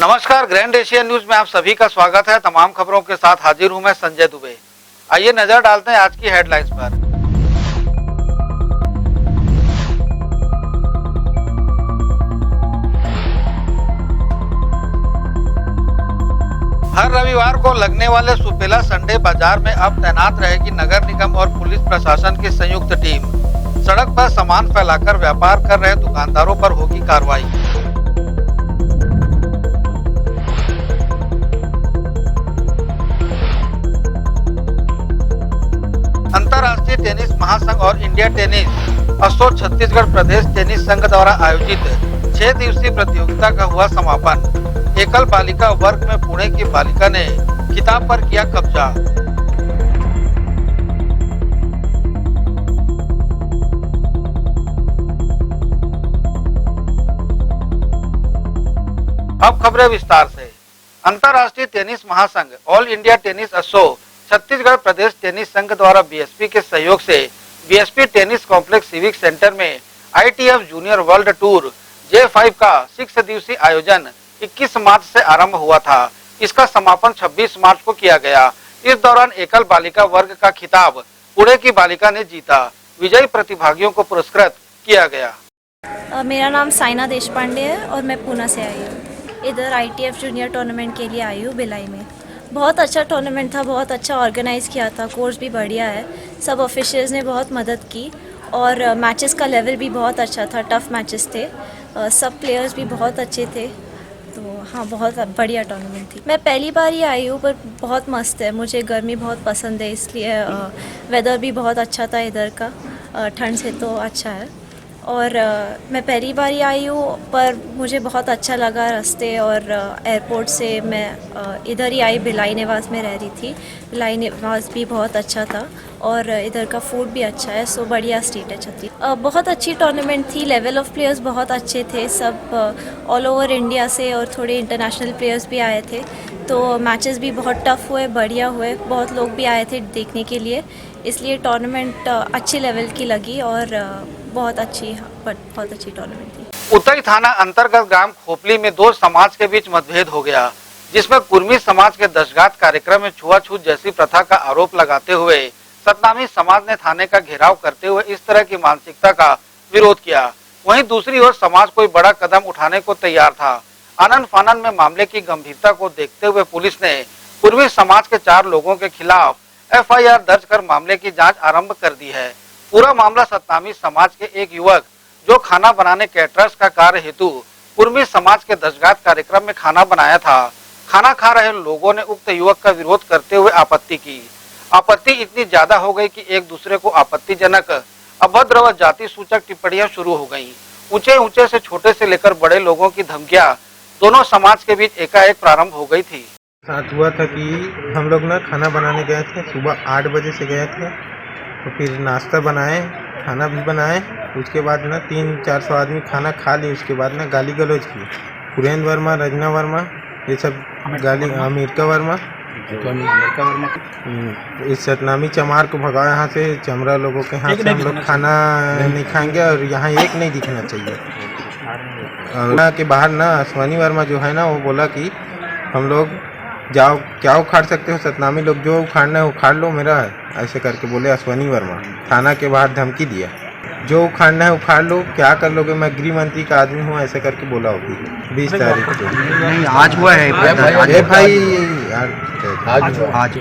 नमस्कार, grand Asia news में आप सभी का स्वागत है। तमाम खबरों के साथ हाजिर हूं मैं संजय दुबे। आइए नजर डालते हैं आज की हेडलाइंस पर। हर रविवार को लगने वाले सुपेला संडे बाजार में अब तैनात रहेगी नगर निगम और पुलिस प्रशासन की संयुक्त टीम। सड़क पर सामान फैलाकर व्यापार कर रहे दुकानदारों पर होगी कार्रवाई। अंतर्राष्ट्रीय टेनिस महासंघ और इंडिया टेनिस एसो छत्तीसगढ़ प्रदेश टेनिस संघ द्वारा आयोजित 6 दिवसीय प्रतियोगिता का हुआ समापन। एकल बालिका वर्ग में पुणे की बालिका ने खिताब पर किया कब्जा। अब खबरें विस्तार से। अंतर्राष्ट्रीय टेनिस महासंघ ऑल इंडिया टेनिस एसो छत्तीसगढ़ प्रदेश टेनिस संघ द्वारा बीएसपी के सहयोग से BSP tennis complex civic centre में ITF junior world tour J5 का 6 दिवसीय आयोजन 21 मार्च से आरंभ हुआ था। इसका समापन 26 मार्च को किया गया। इस दौरान एकल बालिका वर्ग का खिताब पुणे की बालिका ने जीता। विजयी प्रतिभागियों को पुरस्कृत किया गया। मेरा नाम साइना देशपांडे है और मैं पूना से आई हूँ। इधर आईटीएफ जूनियर टूर्नामेंट के लिए आई हूँ भिलाई में। बहुत अच्छा टूर्नामेंट था, बहुत अच्छा ऑर्गेनाइज़ किया था, कोर्स भी बढ़िया है, सब ऑफिशियल्स ने बहुत मदद की और मैचेस का लेवल भी बहुत अच्छा था, टफ़ मैचेस थे, सब प्लेयर्स भी बहुत अच्छे थे। तो हाँ, बहुत बढ़िया टूर्नामेंट थी। मैं पहली बार ही आई हूँ पर बहुत मस्त है, मुझे गर्मी बहुत पसंद है, इसलिए वेदर भी बहुत अच्छा था इधर का, ठंड से तो अच्छा है। और मैं पहली बार ही आई हूँ पर मुझे बहुत अच्छा लगा रास्ते और एयरपोर्ट से मैं इधर ही आई, भिलाई निवास में रह रही थी। भिलाई निवास भी बहुत अच्छा था और इधर का फूड भी अच्छा है, सो बढ़िया स्टेट है छत्तीसगढ़। बहुत अच्छी टूर्नामेंट थी, लेवल ऑफ प्लेयर्स बहुत अच्छे थे, सब ऑल ओवर इंडिया से और थोड़े इंटरनेशनल प्लेयर्स भी आए थे। तो मैचेस भी बहुत टफ हुए, बढ़िया हुए, बहुत लोग भी आए थे देखने के लिए, इसलिए टूर्नामेंट अच्छी लेवल की लगी और बहुत अच्छी टूर्नामेंट थी। उतई थाना अंतर्गत ग्राम खोपली में दो समाज के बीच मतभेद हो गया, जिसमें कुर्मी समाज के दशगात कार्यक्रम में छुआछूत जैसी प्रथा का आरोप लगाते हुए सतनामी समाज ने थाने का घेराव करते हुए इस तरह की मानसिकता का विरोध किया। वहीं दूसरी ओर समाज कोई बड़ा कदम उठाने को तैयार था। आनन फानन में मामले की गंभीरता को देखते हुए पुलिस ने कुर्मी समाज के 4 लोगों के खिलाफ FIR दर्ज कर मामले की जांच आरंभ कर दी है। पूरा मामला सतनामी समाज के एक युवक जो खाना बनाने कैटरर्स का कार्य हेतु कुर्मी समाज के दशगात कार्यक्रम में खाना बनाया था। खाना खा रहे लोगों ने उक्त युवक का विरोध करते हुए आपत्ति की। आपत्ति इतनी ज्यादा हो गई कि एक दूसरे को आपत्तिजनक, अभद्र व जाति सूचक टिप्पणियां शुरू हो गईं। ऊंचे से छोटे से लेकर बड़े लोगों की धमकियां दोनों समाज के बीच एकाएक प्रारंभ हो गई थी। साथ हुआ था कि हम लोग ना खाना बनाने गए थे, सुबह 8 बजे से गए थे, तो फिर नाश्ता बनाए, खाना भी बनाए। उसके बाद ना 300-400 आदमी खाना खा लिए। उसके बाद ना गाली गलौज की, पुरेंद्र वर्मा, रजना वर्मा, ये सब गाली, अमेरिका वर्मा, इस सतनामी चमार को भगाओ यहाँ से, चमरा लोगों के हाथ से हम लोग खाना नहीं खाएंगे और यहाँ एक नहीं दिखना चाहिए। और के बाहर ना अश्वनी वर्मा जो है ना, वो बोला कि हम लोग जाओ, क्या उखाड़ सकते हो सतनामी लोग, जो उखाड़ना है उखाड़ लो मेरा, ऐसे करके बोले अश्वनी वर्मा। थाना के बाहर धमकी दिया, जो उखाड़ना है उखाड़ लो, क्या कर लोगे, मैं गृह मंत्री का आदमी हूँ, ऐसे करके बोला होगी 20 तारीख को। नहीं, आज हुआ है भाई आज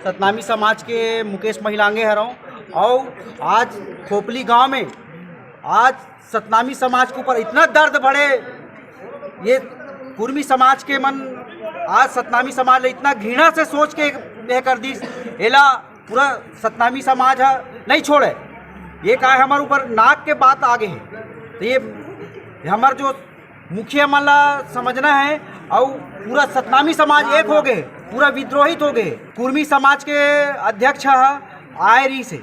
सतनामी समाज के मुकेश महिलांगे हरों और आज खोपली गांव में आज सतनामी समाज के ऊपर इतना दर्द बढ़े, ये कुर्मी समाज के मन आज सतनामी समाज इतना घृणा से सोच के यह कर दी, एला पूरा सतनामी समाज है नहीं छोड़े। ये कहा हमारे ऊपर नाक के बात आगे है, तो ये हमार जो मुखिया मन ला समझना है और पूरा सतनामी समाज एक हो गए, पूरा विद्रोहित हो गए। कुर्मी समाज के अध्यक्ष आए रही से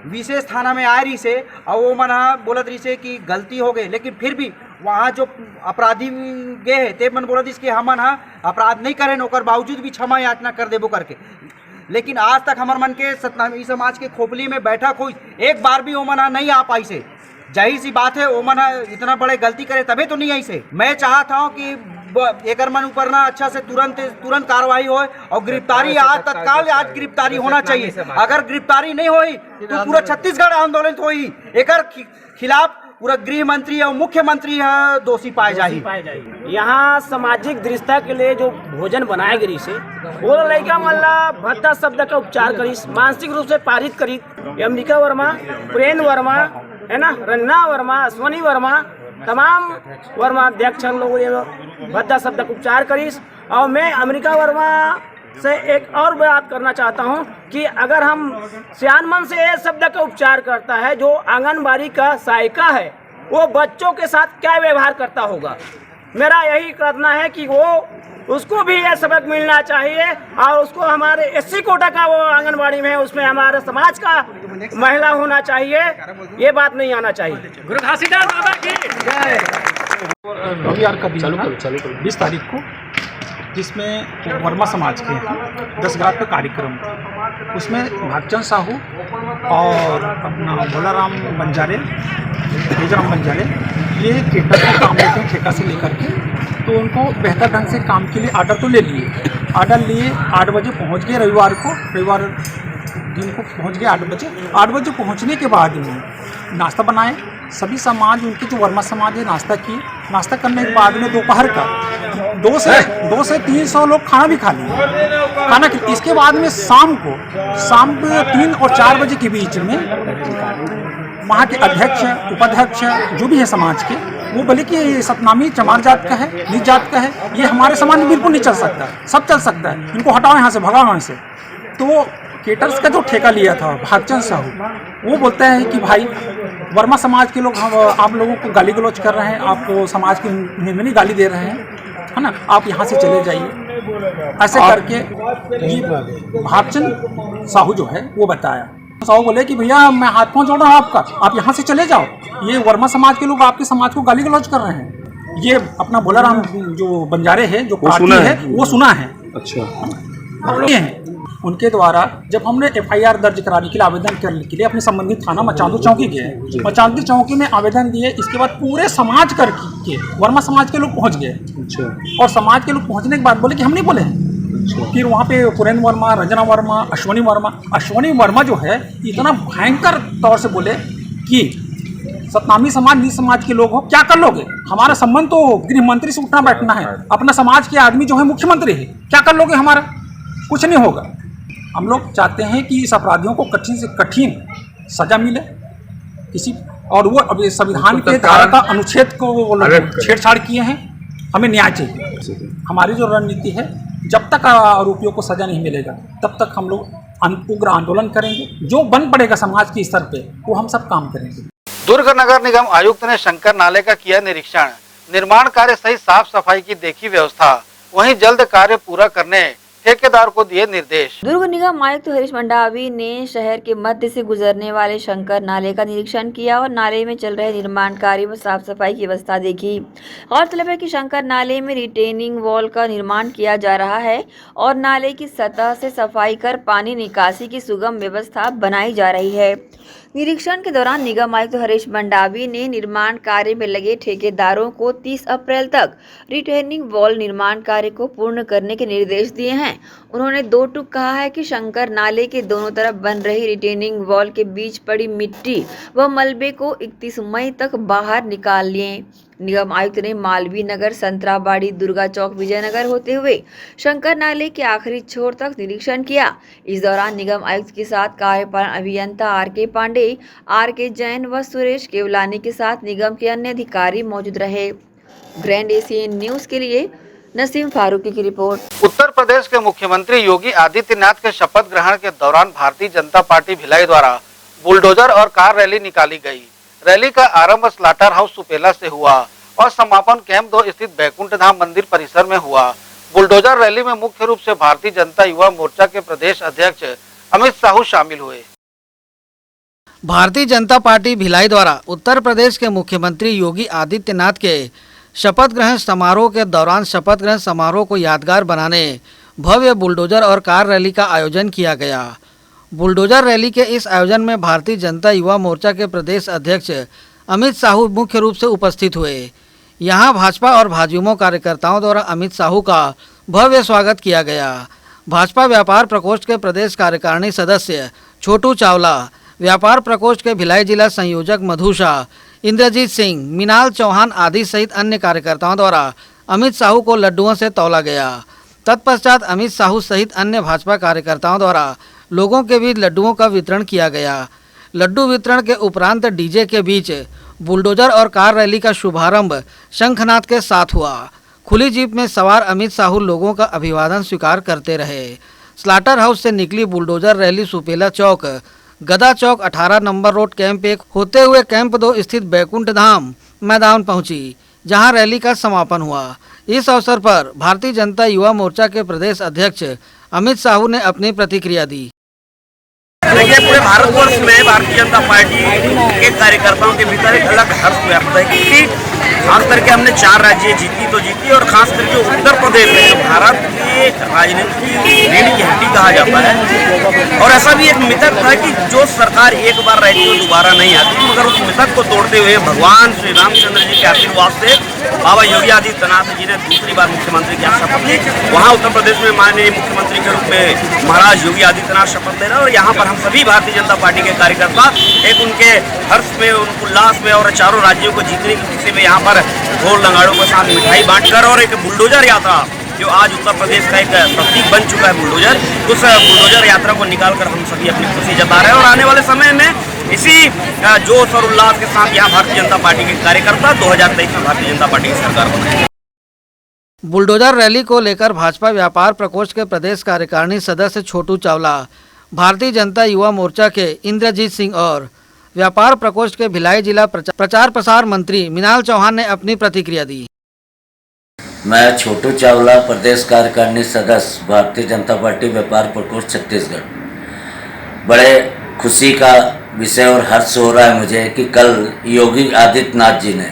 विशेष थाना में आए रही से और वो मन बोलत रही से कि गलती हो गई, लेकिन फिर भी वहाँ जो अपराधी गए है ते मन बोलत कि हमन अपराध नहीं करें, ओकर बावजूद भी क्षमा याचना कर देबो करके। लेकिन आज तक हमार मन के सतनामी समाज के खोपली में बैठक हुई, एक बार भी वो मन नहीं आ पाई से। जाहिर सी बात है वो मन इतना बड़े गलती करे तभी तो नहीं आई से। मैं चाहता हूँ कि एकर मन ऊपर ना अच्छा से तुरंत कार्रवाई हो और गिरफ्तारी आज तत्काल आज गिरफ्तारी होना चाहिए। अगर गिरफ्तारी नहीं होई तो पूरा छत्तीसगढ़ आंदोलन होई। एकर खिलाफ पूरा गृह मंत्री और मुख्यमंत्री दोषी पाए जाए। यहाँ सामाजिक दृढ़ता के लिए जो भोजन बनाए गई से वो लड़का मल्ला भत्ता शब्द का उपचार करीस, मानसिक रूप से पारित करी। अंबिका वर्मा, प्रेम वर्मा है ना, रंजना वर्मा, अश्वनी वर्मा, तमाम वर्मा अध्यक्ष लोग भत्ता शब्द का उपचार करीस। और मैं अमेरिका वर्मा से एक और बात करना चाहता हूं कि अगर हम सियान मन से ये शब्द का उपचार करता है, जो आंगनबाड़ी का सहायिका है, वो बच्चों के साथ क्या व्यवहार करता होगा। मेरा यही कहना है कि वो उसको भी ये सबक मिलना चाहिए और उसको हमारे एससी कोटा का वो आंगनबाड़ी में है, उसमें हमारे समाज का महिला होना चाहिए, ये बात नहीं आना चाहिए। गुरु घासीदास बाबा की जय। रविवार का दिन था 20 तारीख को, जिसमें वर्मा समाज के 10 ग्राम का कार्यक्रम, उसमें भागचंद साहू और अपना भोलाराम बंजारे, तेजराम बंजारे, ये केटर का काम लेते हैं ठेका से लेकर के। तो उनको बेहतर ढंग से काम के लिए आर्डर तो ले लिए। आर्डर लिए 8 बजे पहुंच गए रविवार दिन को पहुंच गए 8 बजे। 8 बजे पहुंचने के बाद में नाश्ता बनाए सभी समाज, उनके जो वर्मा समाज है नाश्ता किए। नाश्ता करने के बाद में दोपहर का 2 से 300 लोग खाना भी खा लिए। खाना इसके बाद में शाम को 3 और 4 बजे के बीच में वहाँ के अध्यक्ष उपाध्यक्ष जो भी है समाज के, वो बोले कि सतनामी चमार जात का है, नीच जात का है, ये हमारे समाज में बिल्कुल नहीं चल सकता, सब चल सकता है, इनको हटाओ यहाँ से, भगाओ यहाँ से। तो केटर्स का जो ठेका लिया था भागचंद साहू, वो बोलता है कि भाई वर्मा समाज के लोग आप लोगों को गाली गलौज कर रहे हैं, आप समाज की निंदनीय गाली दे रहे हैं, है ना, आप यहाँ से चले जाइए। ऐसे करके भागचंद साहू जो है वो बताया। साहू बोले कि भैया मैं हाथ पाँव जोड़ रहा हूँ आपका, आप यहाँ से चले जाओ, ये वर्मा समाज के लोग आपके समाज को गाली गलौज कर रहे हैं। ये अपना भोलाराम जो बंजारे है, जो पार्टी है, वो सुना है। अच्छा, उनके द्वारा जब हमने FIR दर्ज कराने के लिए आवेदन करने के लिए अपने संबंधित थाना मचांदू चौकी गए, मचांदू चौकी में आवेदन दिए। इसके बाद पूरे समाज करके वर्मा समाज के लोग पहुंच गए। और समाज के लोग पहुंचने के बाद बोले कि हम नहीं बोले। फिर वहाँ पे पुरेन वर्मा, रंजना वर्मा, अश्वनी वर्मा जो है इतना भयंकर तौर से बोले कि सतनामी समाज नीच समाज के लोग हो, क्या कर लोगे, हमारा संबंध तो गृह मंत्री से उठना बैठना है, अपना समाज के आदमी जो है मुख्यमंत्री है, क्या कर लोगे, हमारा कुछ नहीं होगा। हम लोग चाहते हैं कि इस अपराधियों को कठिन से कठिन सजा मिले किसी, और वो अभी संविधान के धारा का अनुच्छेद को छेड़छाड़ किए हैं, हमें न्याय चाहिए। हमारी जो रणनीति है, जब तक आरोपियों को सजा नहीं मिलेगा तब तक हम लोग उग्र आंदोलन करेंगे, जो बन पड़ेगा समाज के स्तर पे वो हम सब काम करेंगे। दुर्ग नगर निगम आयुक्त ने शंकर नाले का किया निरीक्षण, निर्माण कार्य सहित साफ सफाई की देखी व्यवस्था, वहीं जल्द कार्य पूरा करने ठेकेदार को दिए निर्देश। दुर्ग निगम आयुक्त हरीश मंडावी ने शहर के मध्य से गुजरने वाले शंकर नाले का निरीक्षण किया और नाले में चल रहे निर्माण कार्य में साफ सफाई की व्यवस्था देखी। गौरतलब है कि शंकर नाले में रिटेनिंग वॉल का निर्माण किया जा रहा है और नाले की सतह से सफाई कर पानी निकासी की सुगम व्यवस्था बनाई जा रही है। निरीक्षण के दौरान निगम आयुक्त हरीश मंडावी ने निर्माण कार्य में लगे ठेकेदारों को 30 अप्रैल तक रिटेनिंग वॉल निर्माण कार्य को पूर्ण करने के निर्देश दिए हैं। उन्होंने 2 टूक कहा है कि शंकर नाले के दोनों तरफ बन रही रिटेनिंग वॉल के बीच पड़ी मिट्टी व मलबे को 31 मई तक बाहर निकाल लिए। निगम आयुक्त ने मालवीय नगर, संतराबाड़ी, दुर्गा चौक, विजयनगर होते हुए शंकर नाले के आखिरी छोर तक निरीक्षण किया। इस दौरान निगम आयुक्त के साथ कार्यपालन अभियंता RK पांडे, RK जैन व सुरेश केवलानी के साथ निगम के अन्य अधिकारी मौजूद रहे। ग्रैंड एशियन न्यूज के लिए नसीम फारूकी की रिपोर्ट। उत्तर प्रदेश के मुख्यमंत्री योगी आदित्यनाथ के शपथ ग्रहण के दौरान भारतीय जनता पार्टी भिलाई द्वारा बुलडोजर और कार रैली निकाली गई। रैली का आरंभ स्लाटर हाउस सुपेला से हुआ और समापन कैंप 2 स्थित बैकुंठ धाम मंदिर परिसर में हुआ। बुलडोजर रैली में मुख्य रूप से भारतीय जनता युवा मोर्चा के प्रदेश अध्यक्ष अमित साहू शामिल हुए। भारतीय जनता पार्टी भिलाई द्वारा उत्तर प्रदेश के मुख्यमंत्री योगी आदित्यनाथ के शपथ ग्रहण समारोह के दौरान शपथ ग्रहण समारोह को यादगार बनाने भव्य बुलडोजर और कार रैली का आयोजन किया गया। बुलडोजर रैली के इस आयोजन में भारतीय जनता युवा मोर्चा के प्रदेश अध्यक्ष अमित साहू मुख्य रूप से उपस्थित हुए। यहाँ भाजपा और भाजयुमो कार्यकर्ताओं द्वारा अमित साहू का भव्य स्वागत किया गया। भाजपा व्यापार प्रकोष्ठ के प्रदेश कार्यकारिणी सदस्य छोटू चावला, व्यापार प्रकोष्ठ के भिलाई जिला संयोजक मधु शाह, इंद्रजीत सिंह, मिनाल चौहान आदि सहित अन्य कार्यकर्ताओं द्वारा अमित साहू को लड्डुओं से तौला गया। तत्पश्चात अमित साहू सहित अन्य भाजपा कार्यकर्ताओं द्वारा लोगों के बीच लड्डुओं का वितरण किया गया। लड्डू वितरण के उपरांत डीजे के बीच बुलडोजर और कार रैली का शुभारंभ शंखनाद के साथ हुआ। खुली जीप में सवार अमित साहू लोगों का अभिवादन स्वीकार करते रहे। स्लाटर हाउस से निकली बुलडोजर रैली सुपेला चौक, गदा चौक, 18 नंबर रोड कैंप 1 होते हुए कैंप 2 स्थित बैकुंठ धाम मैदान पहुंची, जहां रैली का समापन हुआ। इस अवसर पर भारतीय जनता युवा मोर्चा के प्रदेश अध्यक्ष अमित साहू ने अपनी प्रतिक्रिया दी। देखिए, पूरे भारतवर्ष में भारतीय जनता पार्टी के कार्यकर्ताओं के भीतर एक अलग हर्ष व्याप्त है, क्योंकि खास करके हमने 4 राज्य जीती तो जीती, और खास करके उत्तर प्रदेश में जो भारत की राजनीति की रीढ़ की हड्डी कहा जाता है, और ऐसा भी एक मिथक था कि जो सरकार एक बार रहती है दोबारा नहीं आती, मगर उस मिथक को तोड़ते हुए भगवान श्री रामचंद्र जी के आशीर्वाद से बाबा योगी आदित्यनाथ जी ने दूसरी बार मुख्यमंत्री की शपथ ली। वहाँ उत्तर प्रदेश में माननीय मुख्यमंत्री के रूप में महाराज योगी आदित्यनाथ शपथ ले रहे हैं, और यहाँ पर हम सभी भारतीय जनता पार्टी के कार्यकर्ता एक उनके हर्ष में, उनके उल्लास में और चारों राज्यों को जीतने की खुशी में यहाँ पर ढोल नगाड़ों के साथ मिठाई बांटकर और एक बुलडोजर यात्रा जो आज उत्तर प्रदेश का एक प्रतीक बन चुका है बुलडोजर, उस बुलडोजर यात्रा को निकालकर हम सभी अपनी खुशी जता रहे हैं। और आने वाले समय में इसी जोश और उल्लास के साथ यहाँ भारतीय जनता पार्टी के कार्यकर्ता 2023 में भारतीय जनता पार्टी की सरकार बनाएंगे। बुलडोजर रैली को लेकर भाजपा व्यापार प्रकोष्ठ के प्रदेश कार्यकारिणी सदस्य छोटू चावला, भारतीय जनता युवा मोर्चा के इंद्रजीत सिंह और व्यापार प्रकोष्ठ के भिलाई जिला प्रचार प्रसार मंत्री मिनाल चौहान ने अपनी प्रतिक्रिया दी। मैं छोटू चावला, प्रदेश कार्यकारिणी सदस्य, भारतीय जनता पार्टी व्यापार प्रकोष्ठ छत्तीसगढ़। बड़े खुशी का विषय और हर्ष हो रहा है मुझे कि कल योगी आदित्यनाथ जी ने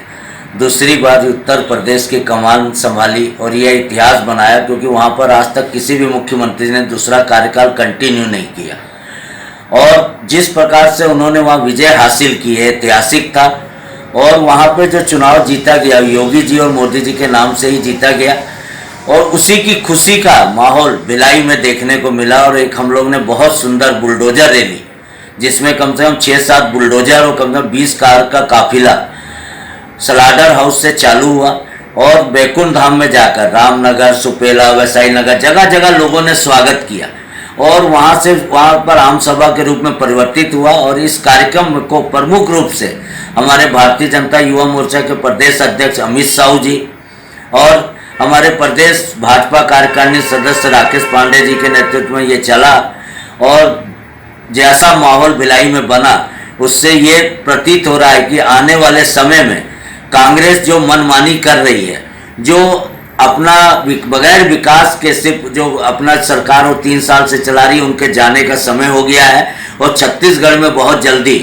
दूसरी बार उत्तर प्रदेश की कमान संभाली और यह इतिहास बनाया, क्योंकि वहाँ पर आज तक किसी भी मुख्यमंत्री ने दूसरा कार्यकाल कंटिन्यू नहीं किया, और जिस प्रकार से उन्होंने वहाँ विजय हासिल की है ऐतिहासिक था। और वहाँ पे जो चुनाव जीता गया योगी जी और मोदी जी के नाम से ही जीता गया, और उसी की खुशी का माहौल भिलाई में देखने को मिला। और एक हम लोग ने बहुत सुंदर बुलडोजर रैली, जिसमें कम से कम 6-7 बुलडोजर और कम से कम 20 कार का काफिला स्लाटर हाउस से चालू हुआ, और बैकुंठ धाम में जाकर रामनगर, सुपेला, वैशाली नगर जगह जगह लोगों ने स्वागत किया, और वहाँ से वहाँ पर आम सभा के रूप में परिवर्तित हुआ। और इस कार्यक्रम को प्रमुख रूप से हमारे भारतीय जनता युवा मोर्चा के प्रदेश अध्यक्ष अमित साहू जी और हमारे प्रदेश भाजपा कार्यकारिणी सदस्य राकेश पांडे जी के नेतृत्व में ये चला, और जैसा माहौल भिलाई में बना उससे ये प्रतीत हो रहा है कि आने वाले समय में कांग्रेस जो मनमानी कर रही है, जो अपना बगैर विकास के सिर्फ जो अपना सरकार वो 3 साल से चला रही है, उनके जाने का समय हो गया है। और छत्तीसगढ़ में बहुत जल्दी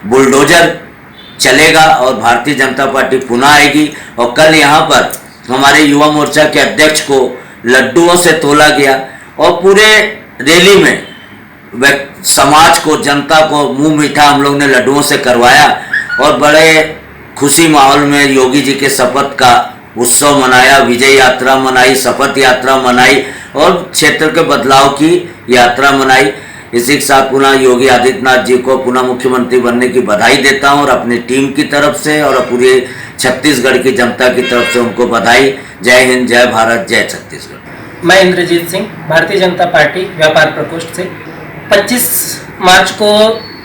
बुलडोजर चलेगा और भारतीय जनता पार्टी पुनः आएगी। और कल यहाँ पर हमारे युवा मोर्चा के अध्यक्ष को लड्डुओं से तोला गया, और पूरे रैली में समाज को, जनता को मुंह मीठा हम लोग ने लड्डुओं से करवाया, और बड़े खुशी माहौल में योगी जी के शपथ का उत्सव मनाया, विजय यात्रा मनाई, शपथ यात्रा मनाई, और क्षेत्र के बदलाव की यात्रा मनाई। इसी के साथ पुनः योगी आदित्यनाथ जी को पुनः मुख्यमंत्री बनने की बधाई देता हूं, और अपनी टीम की तरफ से और पूरे छत्तीसगढ़ की जनता की तरफ से उनको बधाई। जय हिंद, जय भारत, जय छत्तीसगढ़। मैं इंद्रजीत सिंह, भारतीय जनता पार्टी व्यापार प्रकोष्ठ से। 25 मार्च को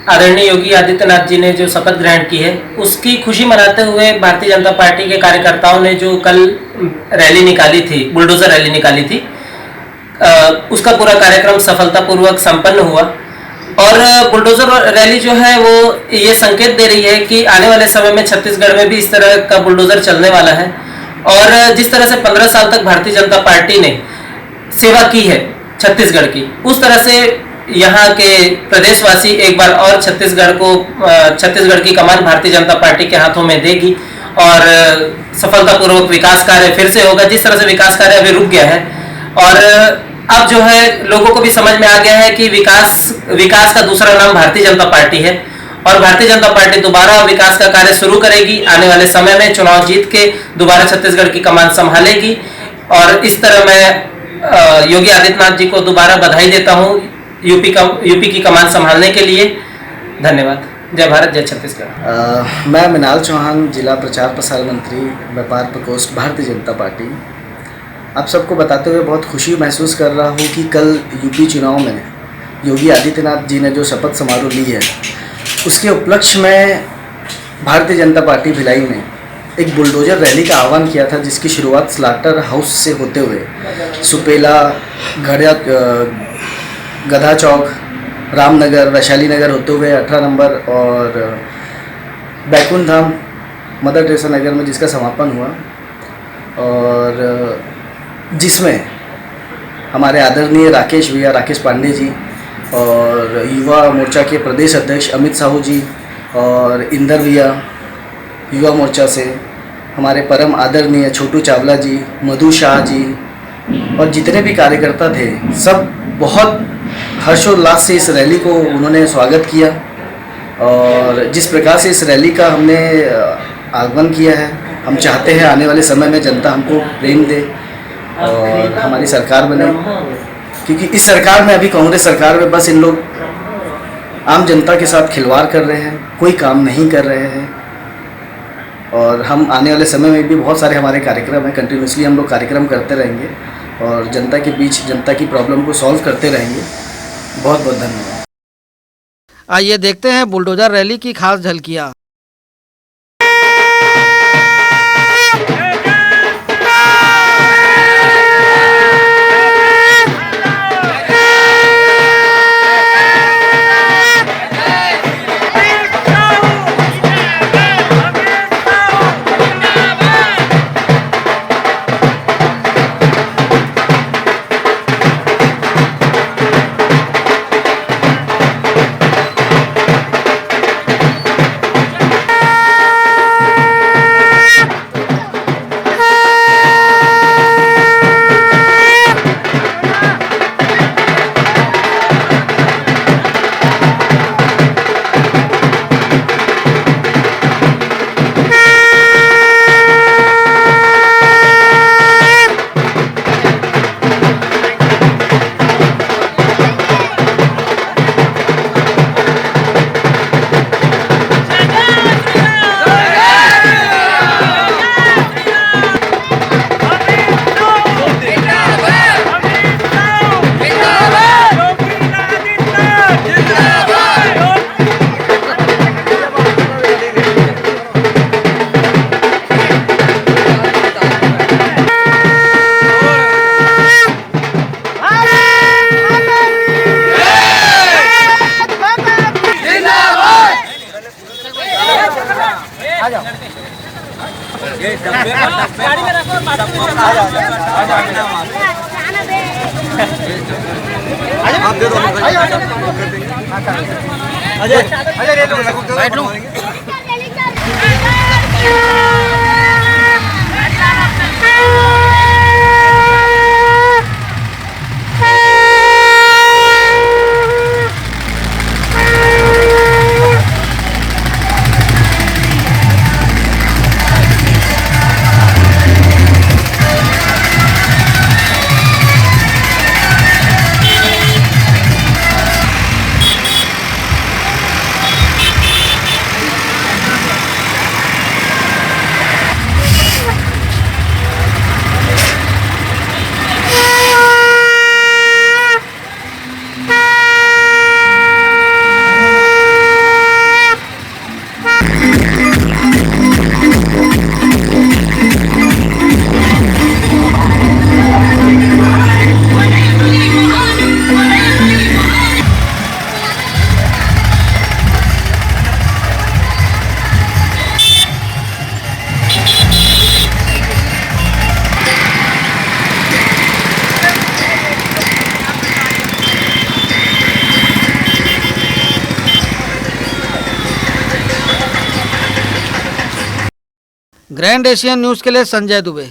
आदरणीय योगी आदित्यनाथ जी ने जो शपथ ग्रहण की है, उसकी खुशी मनाते हुए भारतीय जनता पार्टी के कार्यकर्ताओं ने जो कल रैली निकाली थी, बुलडोजर रैली निकाली थी, उसका पूरा कार्यक्रम सफलतापूर्वक संपन्न हुआ। और बुलडोजर रैली जो है वो ये संकेत दे रही है कि आने वाले समय में छत्तीसगढ़ में भी इस तरह का बुलडोजर चलने वाला है। और जिस तरह से 15 साल तक भारतीय जनता पार्टी ने सेवा की है छत्तीसगढ़ की, उस तरह से यहाँ के प्रदेशवासी एक बार और छत्तीसगढ़ की कमान भारतीय जनता पार्टी के हाथों में देगी, और सफलतापूर्वक विकास कार्य फिर से होगा। जिस तरह से विकास कार्य अभी रुक गया है, और अब जो है लोगों को भी समझ में आ गया है कि विकास का दूसरा नाम भारतीय जनता पार्टी है। और भारतीय जनता पार्टी दोबारा विकास का कार्य शुरू करेगी। आने वाले समय में चुनाव जीत के दोबारा छत्तीसगढ़ की कमान संभालेगी और इस तरह मैं योगी आदित्यनाथ जी को दोबारा बधाई देता हूं यूपी की कमान संभालने के लिए। धन्यवाद। जय भारत, जय छत्तीसगढ़। मैं मृणाल चौहान, जिला प्रचार प्रसार मंत्री, व्यापार प्रकोष्ठ, भारतीय जनता पार्टी। आप सबको बताते हुए बहुत खुशी महसूस कर रहा हूँ कि कल यूपी चुनाव में योगी आदित्यनाथ जी ने जो शपथ समारोह ली है, उसके उपलक्ष्य में भारतीय जनता पार्टी भिलाई ने एक बुलडोजर रैली का आह्वान किया था, जिसकी शुरुआत स्लाटर हाउस से होते हुए सुपेला, गधा चौक, रामनगर, वैशाली नगर होते हुए 18 नंबर और बैकुंठ धाम, मदर टेरेसा नगर में जिसका समापन हुआ और जिसमें हमारे आदरणीय राकेश पांडे जी और युवा मोर्चा के प्रदेश अध्यक्ष अमित साहू जी और इंदर भैया युवा मोर्चा से, हमारे परम आदरणीय छोटू चावला जी, मधु शाह जी और जितने भी कार्यकर्ता थे, सब बहुत हर्षोल्लास से इस रैली को उन्होंने स्वागत किया। और जिस प्रकार से इस रैली का हमने आगमन किया है, हम चाहते हैं आने वाले समय में जनता हमको प्रेम दे और हमारी सरकार बने, क्योंकि इस सरकार में, अभी कांग्रेस सरकार में, बस इन लोग आम जनता के साथ खिलवाड़ कर रहे हैं, कोई काम नहीं कर रहे हैं। और हम आने वाले समय में भी बहुत सारे हमारे कार्यक्रम हैं, कंटिन्यूसली हम लोग कार्यक्रम करते रहेंगे और जनता के बीच जनता की प्रॉब्लम को सॉल्व करते रहेंगे। बहुत बहुत धन्यवाद। आइए देखते हैं बुलडोजर रैली की खास झलकियाँ। ग्रैंड एशियन न्यूज के लिए संजय दुबे।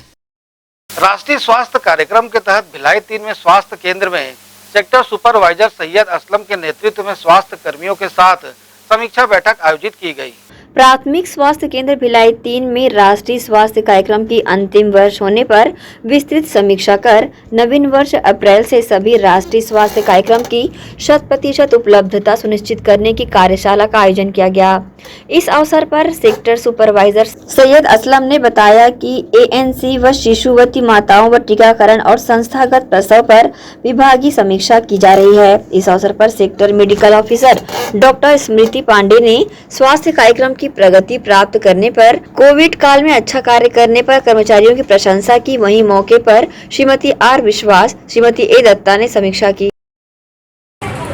राष्ट्रीय स्वास्थ्य कार्यक्रम के तहत भिलाई 3 में स्वास्थ्य केंद्र में सेक्टर सुपरवाइजर सैयद असलम के नेतृत्व में स्वास्थ्य कर्मियों के साथ समीक्षा बैठक आयोजित की गई। प्राथमिक स्वास्थ्य केंद्र भिलाई 3 में राष्ट्रीय स्वास्थ्य कार्यक्रम की अंतिम वर्ष होने पर विस्तृत समीक्षा कर नवीन वर्ष अप्रैल से सभी राष्ट्रीय स्वास्थ्य कार्यक्रम की 100% उपलब्धता सुनिश्चित करने की कार्यशाला का आयोजन किया गया। इस अवसर पर सेक्टर सुपरवाइजर सैयद असलम ने बताया कि एएनसी व शिशुवती माताओं व टीकाकरण और संस्थागत प्रसव पर विभागीय समीक्षा की जा रही है। इस अवसर पर सेक्टर मेडिकल ऑफिसर डॉक्टर स्मृति पांडे ने स्वास्थ्य कार्यक्रम की प्रगति प्राप्त करने पर, कोविड काल में अच्छा कार्य करने पर कर्मचारियों की प्रशंसा की। वहीं मौके पर श्रीमती आर विश्वास, श्रीमती ए दत्ता ने समीक्षा की।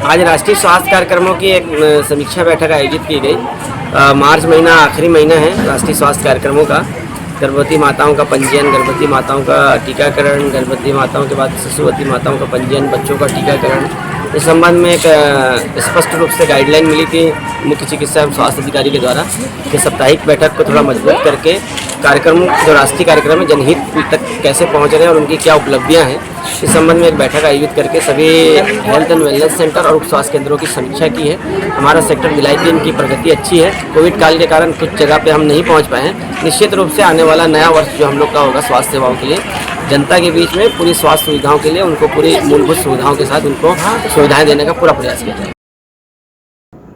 आज राष्ट्रीय स्वास्थ्य कार्यक्रमों की एक समीक्षा बैठक आयोजित की गई। मार्च महीना आखिरी महीना है राष्ट्रीय स्वास्थ्य कार्यक्रमों का। गर्भवती माताओं का पंजीयन, गर्भवती माताओं का टीकाकरण, गर्भवती माताओं के बाद शिशुवती माताओं का पंजीयन, बच्चों का टीकाकरण, इस संबंध में एक स्पष्ट रूप से गाइडलाइन मिली थी मुख्य चिकित्सा एवं स्वास्थ्य अधिकारी के द्वारा कि साप्ताहिक बैठक को थोड़ा मजबूत करके कार्यक्रम, जो राष्ट्रीय कार्यक्रम है, जनहित तक कैसे पहुंच रहे हैं और उनकी क्या उपलब्धियां हैं, इस संबंध में एक बैठक आयोजित करके सभी हेल्थ एंड वेलनेस सेंटर और उप स्वास्थ्य केंद्रों की समीक्षा की है। हमारा सेक्टर भिलाई 3 की प्रगति अच्छी है। कोविड काल के कारण कुछ जगह पे हम नहीं पहुंच पाए हैं। निश्चित रूप से आने वाला नया वर्ष जो हम लोग का होगा स्वास्थ्य सेवाओं के लिए, जनता के बीच में पूरी स्वास्थ्य सुविधाओं के लिए उनको पूरी मूलभूत सुविधाओं के साथ उनको सुविधाएं देने का पूरा प्रयास किया जाए।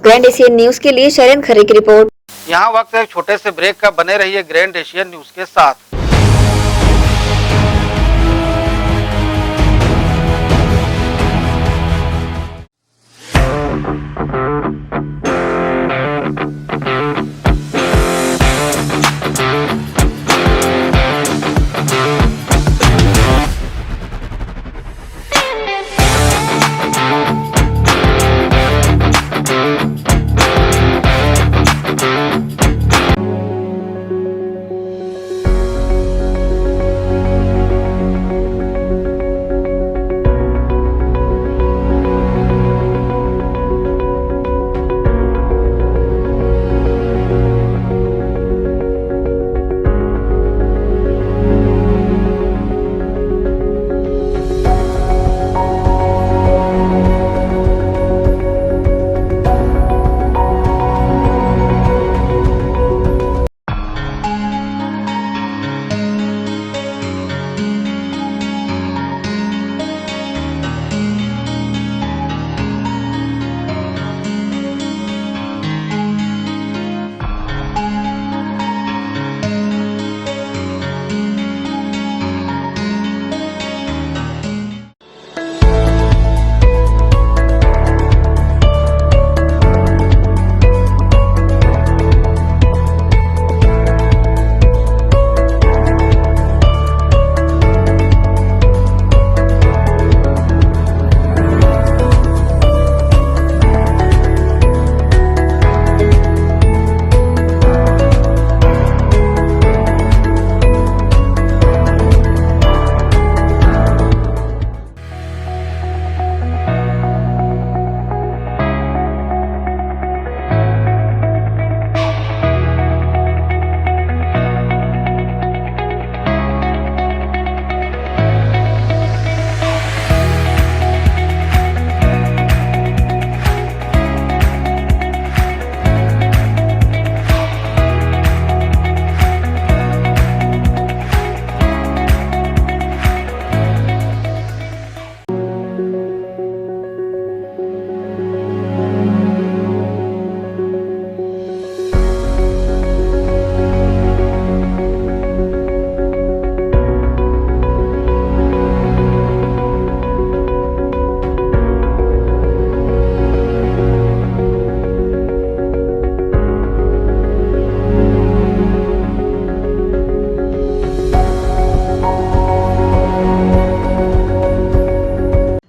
ग्रैंड एशियन न्यूज के लिए शरण खरे की रिपोर्ट। यहाँ वक्त है एक छोटे से ब्रेक का। बने रहिए ग्रैंड एशियन न्यूज के साथ।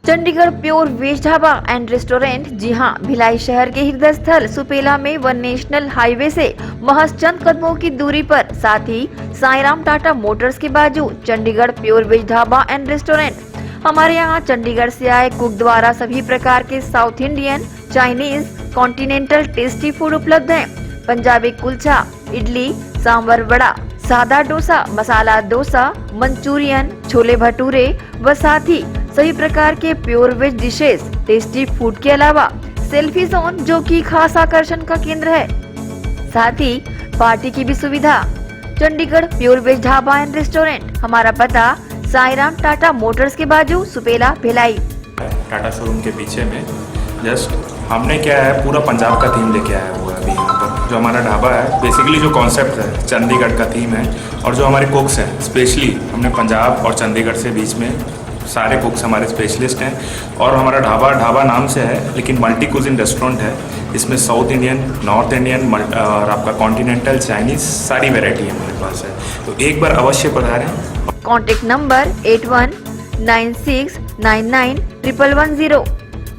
Chandigarh pure veg dhaba and restaurant. जी हां, भिलाई शहर के हृदय स्थल सुपेला में व नेशनल हाईवे से महज चंद कदमों की दूरी पर, साथ ही साईराम टाटा मोटर्स के बाजू Chandigarh pure veg dhaba and restaurant. हमारे यहाँ चंडीगढ़ से आए कुक द्वारा सभी प्रकार के south Indian, Chinese, continental tasty food उपलब्ध हैं। पंजाबी कुलचा, इडली, सांभर वड़ा, सादा डोसा, मसाला डोसा, मंचूरियन, छोले भटूरे व साथ ही सभी प्रकार के pure veg dishes, tasty food के अलावा सेल्फी जोन जो कि खास आकर्षण का केंद्र है। साथ ही पार्टी की भी सुविधा। Chandigarh pure veg dhaba and restaurant. हमारा पता साईराम टाटा मोटर्स के बाजू सुपेला भिलाई। टाटा शोरूम के पीछे में जस्ट हमने क्या है पूरा पंजाब का थीम लेके आया हुआ है अभी यहाँ पर। जो हमारा ढाबा है बेसिकली जो कॉन्सेप्ट है चंडीगढ़ का थीम है, और जो हमारे कुक्स हैं स्पेशली हमने पंजाब और चंडीगढ़ से बीच में सारे कुक्स हमारे स्पेशलिस्ट हैं। और हमारा ढाबा नाम से है लेकिन मल्टी कुजिन रेस्टोरेंट है। इसमें साउथ इंडियन, नॉर्थ इंडियन और आपका कॉन्टिनेंटल, चाइनीज़ सारी वेराइटी हमारे पास है, तो एक बार अवश्य पधारें। Contact number 8196991110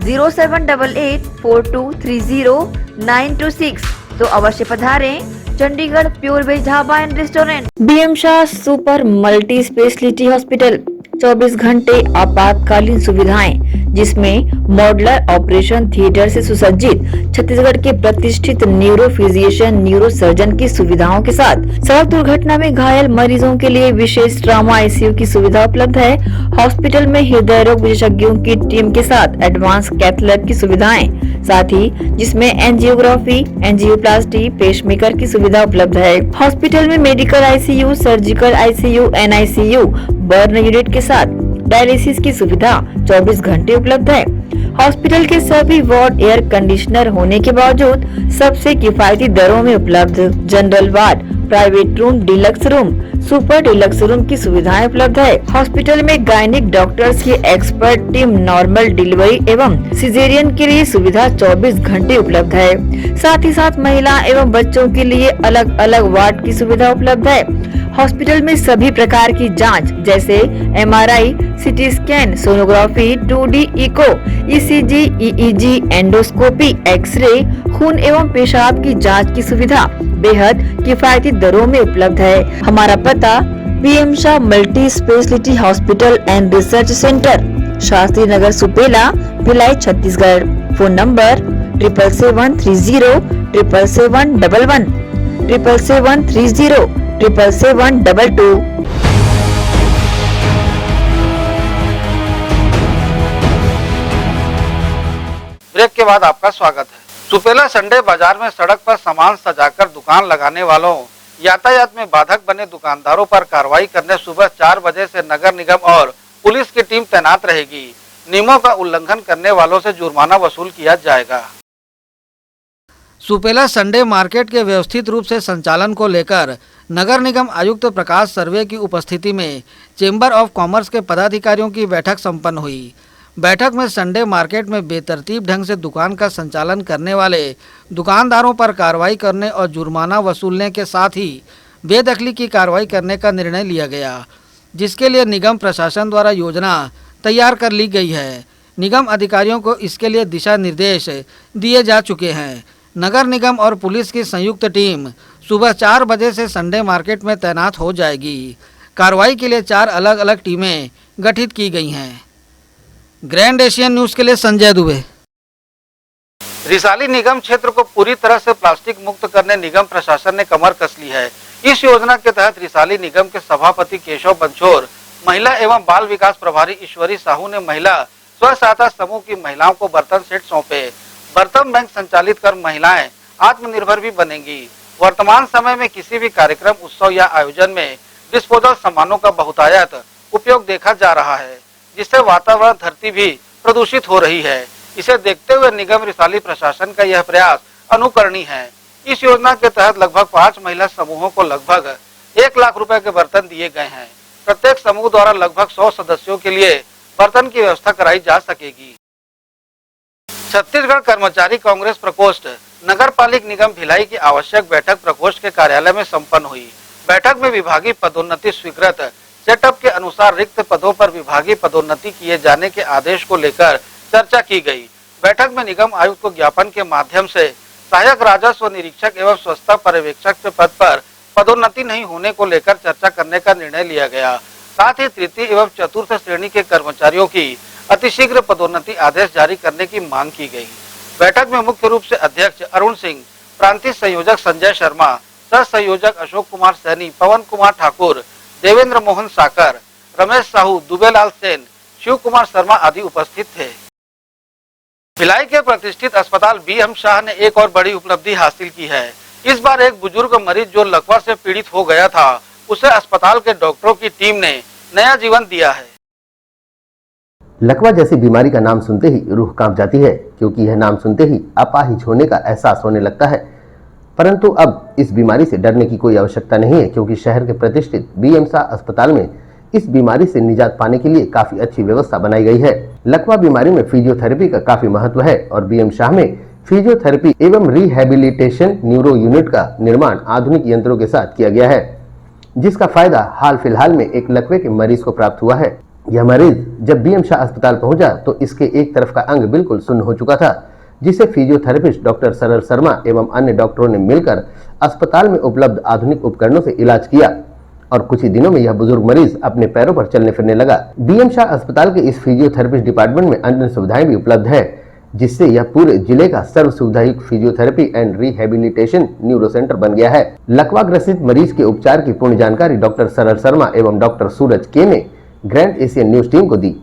078842309226। तो अवश्य पधारें Chandigarh pure veg dhaba and restaurant. BM Shah super multi speciality hospital 24 घंटे आपातकालीन सुविधाएं, जिसमें मॉडुलर ऑपरेशन थिएटर से सुसज्जित छत्तीसगढ़ के प्रतिष्ठित न्यूरो फिजिशियन, न्यूरो सर्जन की सुविधाओं के साथ सड़क दुर्घटना में घायल मरीजों के लिए विशेष ट्रॉमा आईसीयू की सुविधा उपलब्ध है। हॉस्पिटल में हृदय रोग विशेषज्ञों की टीम के साथ एडवांस कैथ लैब की सुविधाएं, साथ ही जिसमें एंजियोग्राफी, एंजियोप्लास्टी, पेसमेकर की सुविधा उपलब्ध है। हॉस्पिटल में medical ICU, surgical ICU, NICU, burn unit के साथ डायलिसिस की सुविधा 24 घंटे उपलब्ध है। हॉस्पिटल के सभी वार्ड एयर कंडीशनर होने के बावजूद सबसे किफायती दरों में उपलब्ध। General ward, private room, deluxe room, super deluxe room की सुविधाएं उपलब्ध है। हॉस्पिटल में गायनिक डॉक्टर्स की एक्सपर्ट टीम नॉर्मल डिलीवरी एवं सिजेरियन के लिए सुविधा 24 घंटे उपलब्ध है। साथ ही साथ महिला एवं बच्चों के लिए अलग अलग वार्ड की सुविधा उपलब्ध है। हॉस्पिटल में सभी प्रकार की जांच जैसे MRI, CT scan, sonography, 2D echo, ECG, EEG, endoscopy, x-ray, खून एवं पेशाब की जांच की सुविधा बेहद किफायती दरों में उपलब्ध है। हमारा पता BM Shah multi speciality hospital and research centre, Shastri Nagar, Supela, Bhilai, Chhattisgarh. Phone number 7713077711 77307772। Break के बाद आपका स्वागत है। सुपेला संडे बाजार में सड़क पर सामान सजाकर दुकान लगाने वालों, यातायात में बाधक बने दुकानदारों पर कार्रवाई करने सुबह 4 बजे से नगर निगम और पुलिस की टीम तैनात रहेगी। नियमों का उल्लंघन करने वालों से जुर्माना वसूल किया जाएगा। सुपेला संडे मार्केट के व्यवस्थित रूप से संचालन को लेकर नगर निगम आयुक्त प्रकाश सर्वे की उपस्थिति में चेंबर ऑफ कॉमर्स के पदाधिकारियों की बैठक संपन्न हुई। बैठक में संडे मार्केट में बेतरतीब ढंग से दुकान का संचालन करने वाले दुकानदारों पर कार्रवाई करने और जुर्माना वसूलने के साथ ही बेदखली की कार्रवाई करने का निर्णय लिया गया, जिसके लिए निगम प्रशासन द्वारा योजना तैयार कर ली गई है। निगम अधिकारियों को इसके लिए दिशा निर्देश दिए जा चुके हैं। नगर निगम और पुलिस की संयुक्त टीम सुबह 4 बजे से संडे मार्केट में तैनात हो जाएगी। कार्रवाई के लिए 4 अलग अलग टीमें गठित की गई हैं। ग्रैंड एशियन न्यूज़ के लिए संजय दुबे। रिसाली निगम क्षेत्र को पूरी तरह से प्लास्टिक मुक्त करने निगम प्रशासन ने कमर कस ली है। इस योजना के तहत रिसाली निगम के सभापति केशव बंछोर, महिला एवं बाल विकास प्रभारी ईश्वरी साहू ने महिला स्व सहायता समूह की महिलाओं को बर्तन सेट सौंपे। बर्तन बैंक संचालित कर महिलाएं आत्मनिर्भर भी बनेंगी। वर्तमान समय में किसी भी कार्यक्रम, उत्सव या आयोजन में डिस्पोजल सामानों का बहुतायत उपयोग देखा जा रहा है, जिससे वातावरण, धरती भी प्रदूषित हो रही है। इसे देखते हुए निगम रिसाली प्रशासन का यह प्रयास अनुकरणीय है। इस योजना के तहत लगभग 5 महिला समूहों को लगभग 1 लाख रुपए के बर्तन दिए गए हैं। प्रत्येक समूह द्वारा लगभग 100 सदस्यों के लिए बर्तन की व्यवस्था कराई जा सकेगी। छत्तीसगढ़ कर्मचारी कांग्रेस प्रकोष्ठ नगर पालिक निगम भिलाई की आवश्यक बैठक प्रकोष्ठ के कार्यालय में संपन्न हुई। बैठक में विभागीय पदोन्नति स्वीकृत सेटअप के अनुसार रिक्त पदों पर विभागीय पदोन्नति किए जाने के आदेश को लेकर चर्चा की गई। बैठक में निगम आयुक्त को ज्ञापन के माध्यम से सहायक राजस्व निरीक्षक एवं स्वच्छता पर्यवेक्षक के पद पर पदोन्नति नहीं होने को लेकर चर्चा करने का निर्णय लिया गया। साथ ही तृतीय एवं चतुर्थ श्रेणी के कर्मचारियों की अतिशीघ्र पदोन्नति आदेश जारी करने की मांग की गई। बैठक में मुख्य रूप से अध्यक्ष अरुण सिंह, प्रांतीय संयोजक संजय शर्मा, सह संयोजक अशोक कुमार सैनी, पवन कुमार ठाकुर, देवेंद्र मोहन साकर, रमेश साहू, दुबेलाल सेन, शिव कुमार शर्मा आदि उपस्थित थे। भिलाई के प्रतिष्ठित अस्पताल बी.एम. शाह ने एक और बड़ी उपलब्धि हासिल की है। इस बार एक बुजुर्ग मरीज जो लकवा से पीड़ित हो गया था, उसे अस्पताल के डॉक्टरों की टीम ने नया जीवन दिया है। लकवा जैसी बीमारी का नाम सुनते ही रूह कांप जाती है, क्योंकि यह नाम सुनते ही अपाहिज होने का एहसास होने लगता है। परंतु अब इस बीमारी से डरने की कोई आवश्यकता नहीं है, क्योंकि शहर के प्रतिष्ठित बी.एम. शाह अस्पताल में इस बीमारी से निजात पाने के लिए काफी अच्छी व्यवस्था बनाई गई है। लकवा बीमारी में फिजियोथेरेपी का काफी महत्व है और बी.एम. शाह में फिजियोथेरेपी एवं रिहेबिलिटेशन न्यूरो यूनिट का निर्माण आधुनिक यंत्रों के साथ किया गया है, जिसका फायदा हाल फिलहाल में एक लकवे के मरीज को प्राप्त हुआ है। यह मरीज जब बी.एम. शाह अस्पताल पहुंचा तो इसके एक तरफ का अंग बिल्कुल सुन्न हो चुका था, जिसे फिजियोथेरेपिस्ट डॉक्टर सरल शर्मा एवं अन्य डॉक्टरों ने मिलकर अस्पताल में उपलब्ध आधुनिक उपकरणों से इलाज किया और कुछ ही दिनों में यह बुजुर्ग मरीज अपने पैरों पर चलने फिरने लगा। बी.एम. शाह अस्पताल के इस फिजियोथेरेपिस्ट डिपार्टमेंट में अन्य सुविधाएं भी उपलब्ध है, जिससे यह पूरे जिले का सर्व सुविधायुक्त physiotherapy and rehabilitation neuro centre बन गया है। लकवा ग्रसित मरीज के उपचार की पूर्ण जानकारी डॉक्टर सरल शर्मा एवं डॉक्टर सूरज के ने ग्रैंड एशियन न्यूज टीम को दी।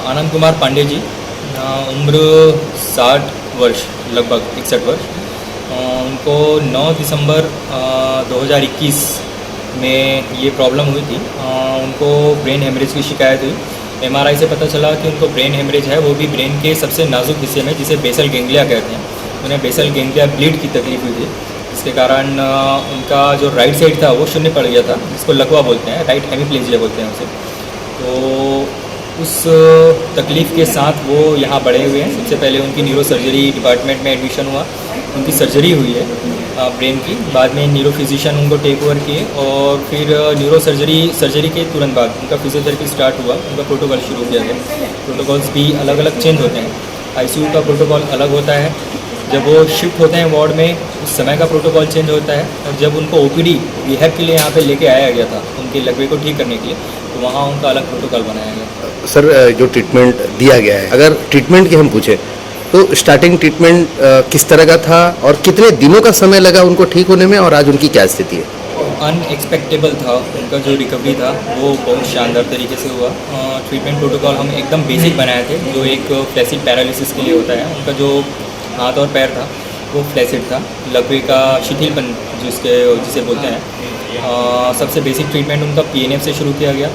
आनंद कुमार पांडे जी, उम्र 60 वर्ष, लगभग 61 वर्ष। उनको 9 दिसंबर 2021 में ये प्रॉब्लम हुई थी। उनको ब्रेन हेमरेज की शिकायत हुई। एमआरआई से पता चला कि उनको ब्रेन हेमरेज है, वो भी ब्रेन के सबसे नाजुक हिस्से में, जिसे बेसल गेंगलिया कहते हैं। उन्हें बेसल गेंगलिया ब्लीड की तकलीफ हुई थी, जिसके कारण उनका जो राइट साइड था वो शून्य पड़ गया था, जिसको लकवा बोलते हैं, राइट हेमिप्लेजिया बोलते हैं उसे। तो उस तकलीफ़ के साथ वो यहाँ बढ़े हुए हैं। सबसे पहले उनकी न्यूरो सर्जरी डिपार्टमेंट में एडमिशन हुआ, उनकी सर्जरी हुई है ब्रेन की। बाद में न्यूरो फिजिशियन उनको टेक ओवर किए और फिर न्यूरो सर्जरी के तुरंत बाद उनका फिजियोथेरेपी स्टार्ट हुआ। उनका प्रोटोकॉल शुरू किया गया। प्रोटोकॉल्स भी अलग अलग चेंज होते हैं। आईसीयू का प्रोटोकॉल अलग होता है, जब वो शिफ्ट होते हैं वार्ड में उस समय का प्रोटोकॉल चेंज होता है। और जब उनको ओपीडी रिहैब के लिए यहाँ पे लेके आया गया था उनके लकवे को ठीक करने के लिए, तो वहाँ उनका अलग प्रोटोकॉल बनाया गया। सर, जो ट्रीटमेंट दिया गया है, अगर ट्रीटमेंट की हम पूछें तो स्टार्टिंग ट्रीटमेंट किस तरह का था और कितने दिनों का समय लगा उनको ठीक होने में, और आज उनकी क्या स्थिति है? अनएक्सपेक्टेबल था। उनका जो रिकवरी था वो बहुत शानदार तरीके से हुआ। ट्रीटमेंट प्रोटोकॉल हम एकदम बेसिक बनाए थे, जो एक फ्लैसिड पैरालिसिस के लिए होता है। उनका जो हाथ और पैर था वो फ्लैसिड था, लकवे का शिथिलपन जिसे बोलते हैं। सबसे बेसिक ट्रीटमेंट उनका पीएनएफ से शुरू किया गया,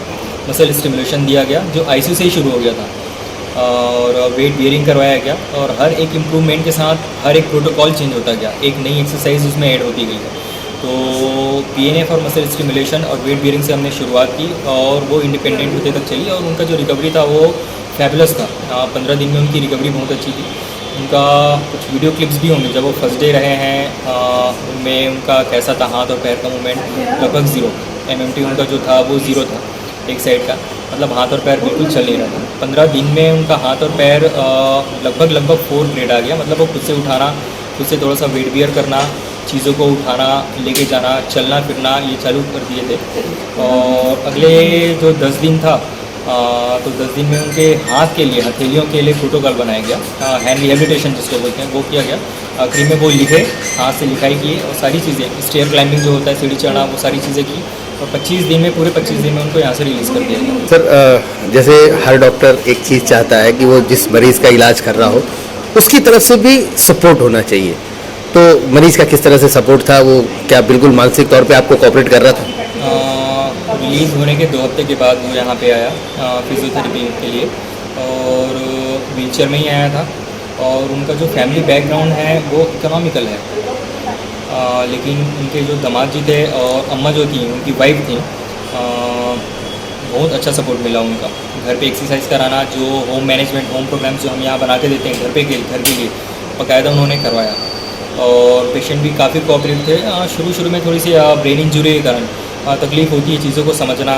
मसल स्टिमुलेशन दिया गया जो आईसीयू से ही शुरू हो गया था, और वेट बियरिंग करवाया गया। और हर एक इम्प्रूवमेंट के साथ हर एक प्रोटोकॉल चेंज होता गया, एक नई एक्सरसाइज उसमें ऐड होती गई है। तो पीएनएफ और मसल स्टिमुलेशन और वेट बियरिंग से हमने शुरुआत की और वो इंडिपेंडेंट होते तक चली। और उनका जो रिकवरी था वो फैबुलस था। 15 दिन में उनकी रिकवरी बहुत अच्छी थी। उनका कुछ वीडियो क्लिप्स भी होंगे जब वो फर्स्ट डे रहे हैं, उनमें उनका कैसा था हाथ और पैर का मूवमेंट, लगभग 0 एमएमटी उनका जो था वो 0 था एक साइड का, मतलब हाथ और पैर बिल्कुल चल नहीं रहा था। 15 दिन में उनका हाथ और पैर लगभग 4 ग्रेड आ गया, मतलब वो खुद से उठाना, खुद से थोड़ा सा वेट बियर करना, चीज़ों को उठाना, लेके जाना, चलना फिरना ये चालू कर दिए थे। और अगले जो 10 दिन था तो 10 दिन में उनके हाथ के लिए, हथेलियों के लिए प्रोटोकॉल बनाया गया, हैंड रिहेबिलिटेशन जिसको बोलते हैं, वो किया गया। आखिरी में वो लिखे, हाथ से लिखाई किए और सारी चीज़ें, स्टेयर क्लाइंबिंग जो होता है, सीढ़ी चढ़ना, वो सारी चीज़ें की और 25 दिन में, पूरे 25 दिन में उनको यहाँ से रिलीज़ कर दिया गया। सर जैसे हर डॉक्टर एक चीज़ चाहता है कि वो जिस मरीज़ का इलाज कर रहा हो उसकी तरफ से भी सपोर्ट होना चाहिए, तो मरीज़ का किस तरह से सपोर्ट था? वो क्या बिल्कुल मानसिक तौर पे आपको कोऑपरेट कर रहा था? रिलीज़ होने के 2 हफ्ते के बाद वो यहाँ पे आया फिजियोथेरेपी के लिए और व्हीलचेयर में ही आया था और उनका जो फैमिली बैकग्राउंड है वो इकोनॉमिकल है, लेकिन उनके जो दामाद जी थे और अम्मा जो थी, उनकी वाइफ थी, बहुत अच्छा सपोर्ट मिला उनका। घर पे एक्सरसाइज कराना, जो होम मैनेजमेंट, होम प्रोग्राम्स जो हम यहाँ बना के देते हैं घर के लिए, बाकायदा उन्होंने करवाया और पेशेंट भी काफ़ी कोऑपरेटिव थे। शुरू में थोड़ी सी ब्रेन इंजरी के कारण तकलीफ़ होती है, चीज़ों को समझना,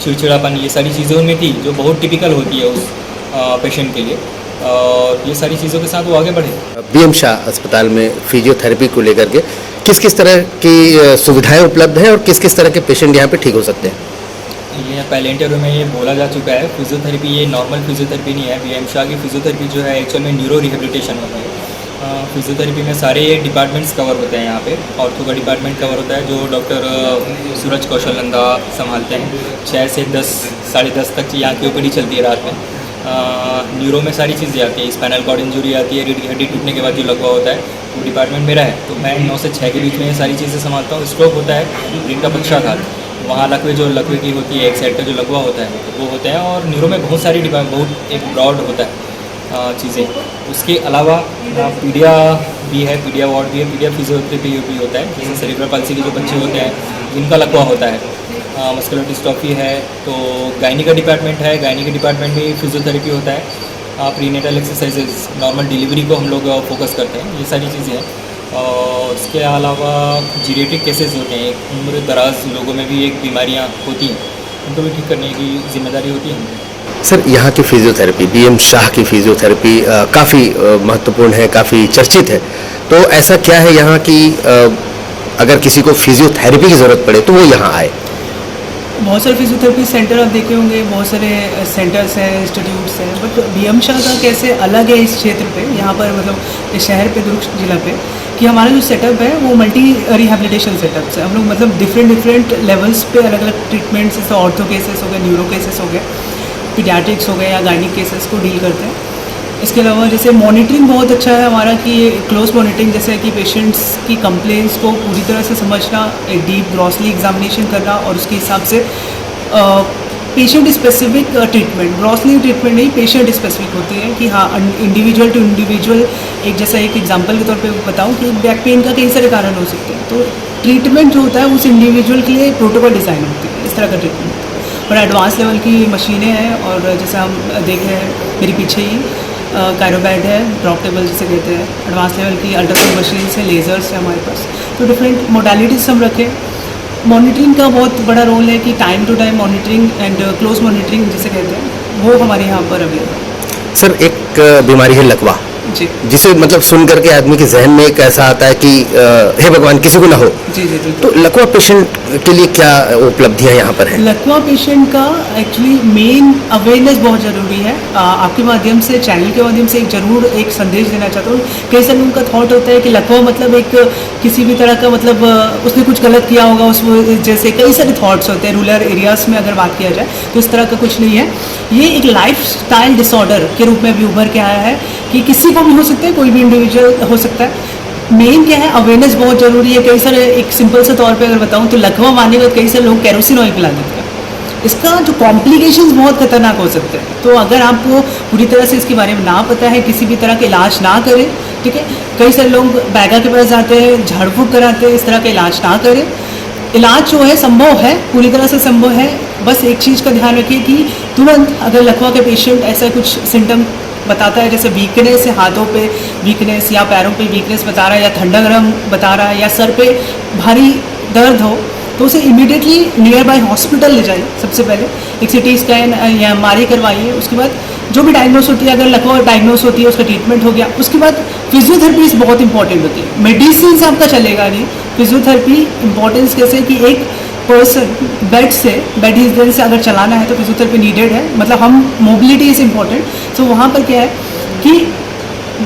चिड़चिड़ापन, ये सारी चीज़ें उनमें थी जो बहुत टिपिकल होती है उस पेशेंट के लिए, और ये सारी चीज़ों के साथ वो आगे बढ़े। बीएम शाह अस्पताल में फिजियोथेरेपी को लेकर के किस तरह की सुविधाएं उपलब्ध हैं और किस तरह के पेशेंट यहाँ पे ठीक हो सकते हैं? ये पहले इंटरव्यू में ये बोला जा चुका है, फिजियोथेरेपी ये नॉर्मल फिजियोथेरेपी नहीं है। बीएम शाह की फिजियोथेरेपी जो है एक्चुअल में न्यूरो रिहेबिलिटेशन होता है। फिजियोथेरेपी में सारे डिपार्टमेंट्स कवर होते हैं यहाँ पे। ऑर्थो का डिपार्टमेंट कवर होता है जो डॉक्टर सूरज कौशल नंदा संभालते हैं। 6 से 10, साढ़े 10 तक यहाँ की ओपीडी चलती है रात में। न्यूरो में सारी चीज़ें आती है, स्पाइनल कॉर्ड इंजरी आती है, रीढ़ की हड्डी टूटने के बाद जो लकवा होता है वो डिपार्टमेंट मेरा है, तो मैं 9 से 6 के बीच में ये सारी चीज़ें संभालता हूँ। स्ट्रोक होता है, रीढ़ का पक्षाघात, वहाँ लकवे की होती है, एक साइड का जो लकवा होता है वो होता है। और न्यूरो में बहुत सारी बहुत एक ब्रॉड होता है चीज़ें। उसके अलावा पीडिया भी है, पीडिया वार्ड भी है, पीडिया फिजियोथेरेपी भी होता है, जैसे सेरिब्रल पाल्सी के जो बच्चे होते हैं जिनका लकवा होता है, मस्कुलर डिस्ट्रॉफी है, तो गायनी का डिपार्टमेंट है, गायनी के डिपार्टमेंट में फिजियोथेरेपी होता है। प्रीनेटल एक्सरसाइजेज, नॉर्मल डिलीवरी को हम लोग फोकस करते हैं, ये सारी चीज़ें हैं। और इसके अलावा जीरेटिक केसेस होते हैं, उम्र दराज लोगों में भी एक बीमारियाँ होती हैं, उनको भी ठीक करने की जिम्मेदारी होती है। सर यहाँ की फिजियोथेरेपी, बीएम शाह की फिजियोथेरेपी काफ़ी महत्वपूर्ण है, काफ़ी चर्चित है, तो ऐसा क्या है यहाँ की अगर किसी को फिजियोथेरेपी की ज़रूरत पड़े तो वो यहाँ आए? बहुत सारे फिजियोथेरेपी सेंटर आप देखे होंगे, बहुत सारे सेंटर्स हैं, इंस्टीट्यूट्स हैं, बट बीएम शाह का कैसे अलग है इस क्षेत्र पे, यहाँ पर मतलब इस शहर पे, दुर्ग जिला पे, कि हमारा जो सेटअप है वो मल्टी रिहेबिलिटेशन सेटअप है। हम लोग मतलब डिफरेंट लेवल्स पे अलग अलग ट्रीटमेंट्स, जैसे ऑर्थो केसेस हो गए, न्यूरो केसेस हो गए, पीडियाट्रिक्स हो गए या गायनिक केसेस को डील करते हैं। इसके अलावा जैसे मॉनिटरिंग बहुत अच्छा है हमारा, कि क्लोज मॉनिटरिंग, जैसे कि पेशेंट्स की कंप्लेंट्स को पूरी तरह से समझना, एक डीप ग्रॉसली एग्जामिनेशन करना और उसके हिसाब से patient specific treatment, grossly treatment नहीं, पेशेंट स्पेसिफिक होती है कि हाँ इंडिविजुअल टू इंडिविजुअल। एक जैसा एक एग्जांपल के तौर पे बताऊं कि बैक पेन का कई सारे कारण हो सकते हैं, तो ट्रीटमेंट जो होता है उस इंडिविजुअल के लिए प्रोटोकॉल डिज़ाइन होती है, इस तरह का ट्रीटमेंट। और एडवांस लेवल की मशीनें हैं, और जैसे हम देख रहे हैं मेरे पीछे ही कायरोबैड है, ड्रॉप टेबल जिसे कहते हैं, एडवांस लेवल की अल्ट्रासाउंड मशीन्स हैं, लेजर्स हैं हमारे पास, तो डिफरेंट मोडालिटीज़ हम रखें। मॉनिटरिंग का बहुत बड़ा रोल है कि time to time monitoring and close monitoring जिसे कहते हैं, वो हमारे यहाँ पर अवेलेबल है। सर एक बीमारी है लकवा, जी, जिसे मतलब सुन करके आदमी के जहन में एक ऐसा आता है कि हे भगवान किसी को ना हो। जी जी, तो लकवा पेशेंट के लिए क्या उपलब्धियां यहाँ पर हैं? लकवा पेशेंट का एक्चुअली मेन अवेयरनेस बहुत ज़रूरी है। आपके माध्यम से, चैनल के माध्यम से ज़रूर एक संदेश देना चाहता हूँ। कई सारे उनका थॉट होता है कि लकवा मतलब एक किसी भी तरह का, मतलब उसने कुछ गलत किया होगा, उसमें जैसे कई सारे थॉट्स होते हैं। रूरल एरियाज़ में अगर बात किया जाए तो इस तरह का कुछ नहीं है। ये एक लाइफ स्टाइल डिसऑर्डर के रूप में अभी उभर के आया है कि किसी को भी हो सकता है, कोई भी इंडिविजुअल हो सकता है। मेन क्या है, अवेयरनेस बहुत ज़रूरी है। कई सारे, एक सिंपल से तौर पे अगर बताऊं तो लकवा मारने के बाद कई सारे लोग कैरोसिन ऑयल पिला देते हैं। इसका जो कॉम्प्लिकेशंस बहुत खतरनाक हो सकते हैं, तो अगर आपको पूरी तरह से इसके बारे में ना पता है, किसी भी तरह का इलाज ना करें, ठीक है। कई सारे लोग बैगा के पास जाते हैं, झाड़ फूक कराते हैं, इस तरह का इलाज ना करें। इलाज जो है संभव है, पूरी तरह से संभव है। बस एक चीज़ का ध्यान रखिए कि तुरंत अगर लकवा के पेशेंट ऐसा कुछ सिम्टम बताता है, जैसे वीकनेस है, हाथों पे वीकनेस या पैरों पे वीकनेस बता रहा है, या ठंडा गर्म बता रहा है, या सर पे भारी दर्द हो, तो उसे इमीडिएटली नियर बाय हॉस्पिटल ले जाइए। सबसे पहले एक CT स्कैन या MRI करवाइए। उसके बाद जो भी डायग्नोस होती है, अगर लकवा डायग्नोस होती है, उसका ट्रीटमेंट हो गया। उसके बाद फिजियोथेरेपी बहुत इंपॉर्टेंट होती है। मेडिसिन आपका चलेगा नहीं, फिजियोथेरेपी इंपॉर्टेंस कैसे कि एक पर्सन बेड इधर से अगर चलाना है तो फिजियोथेरेपी नीडेड है, मतलब हम मोबिलिटी इज़ इम्पॉर्टेंट। तो वहाँ पर क्या है कि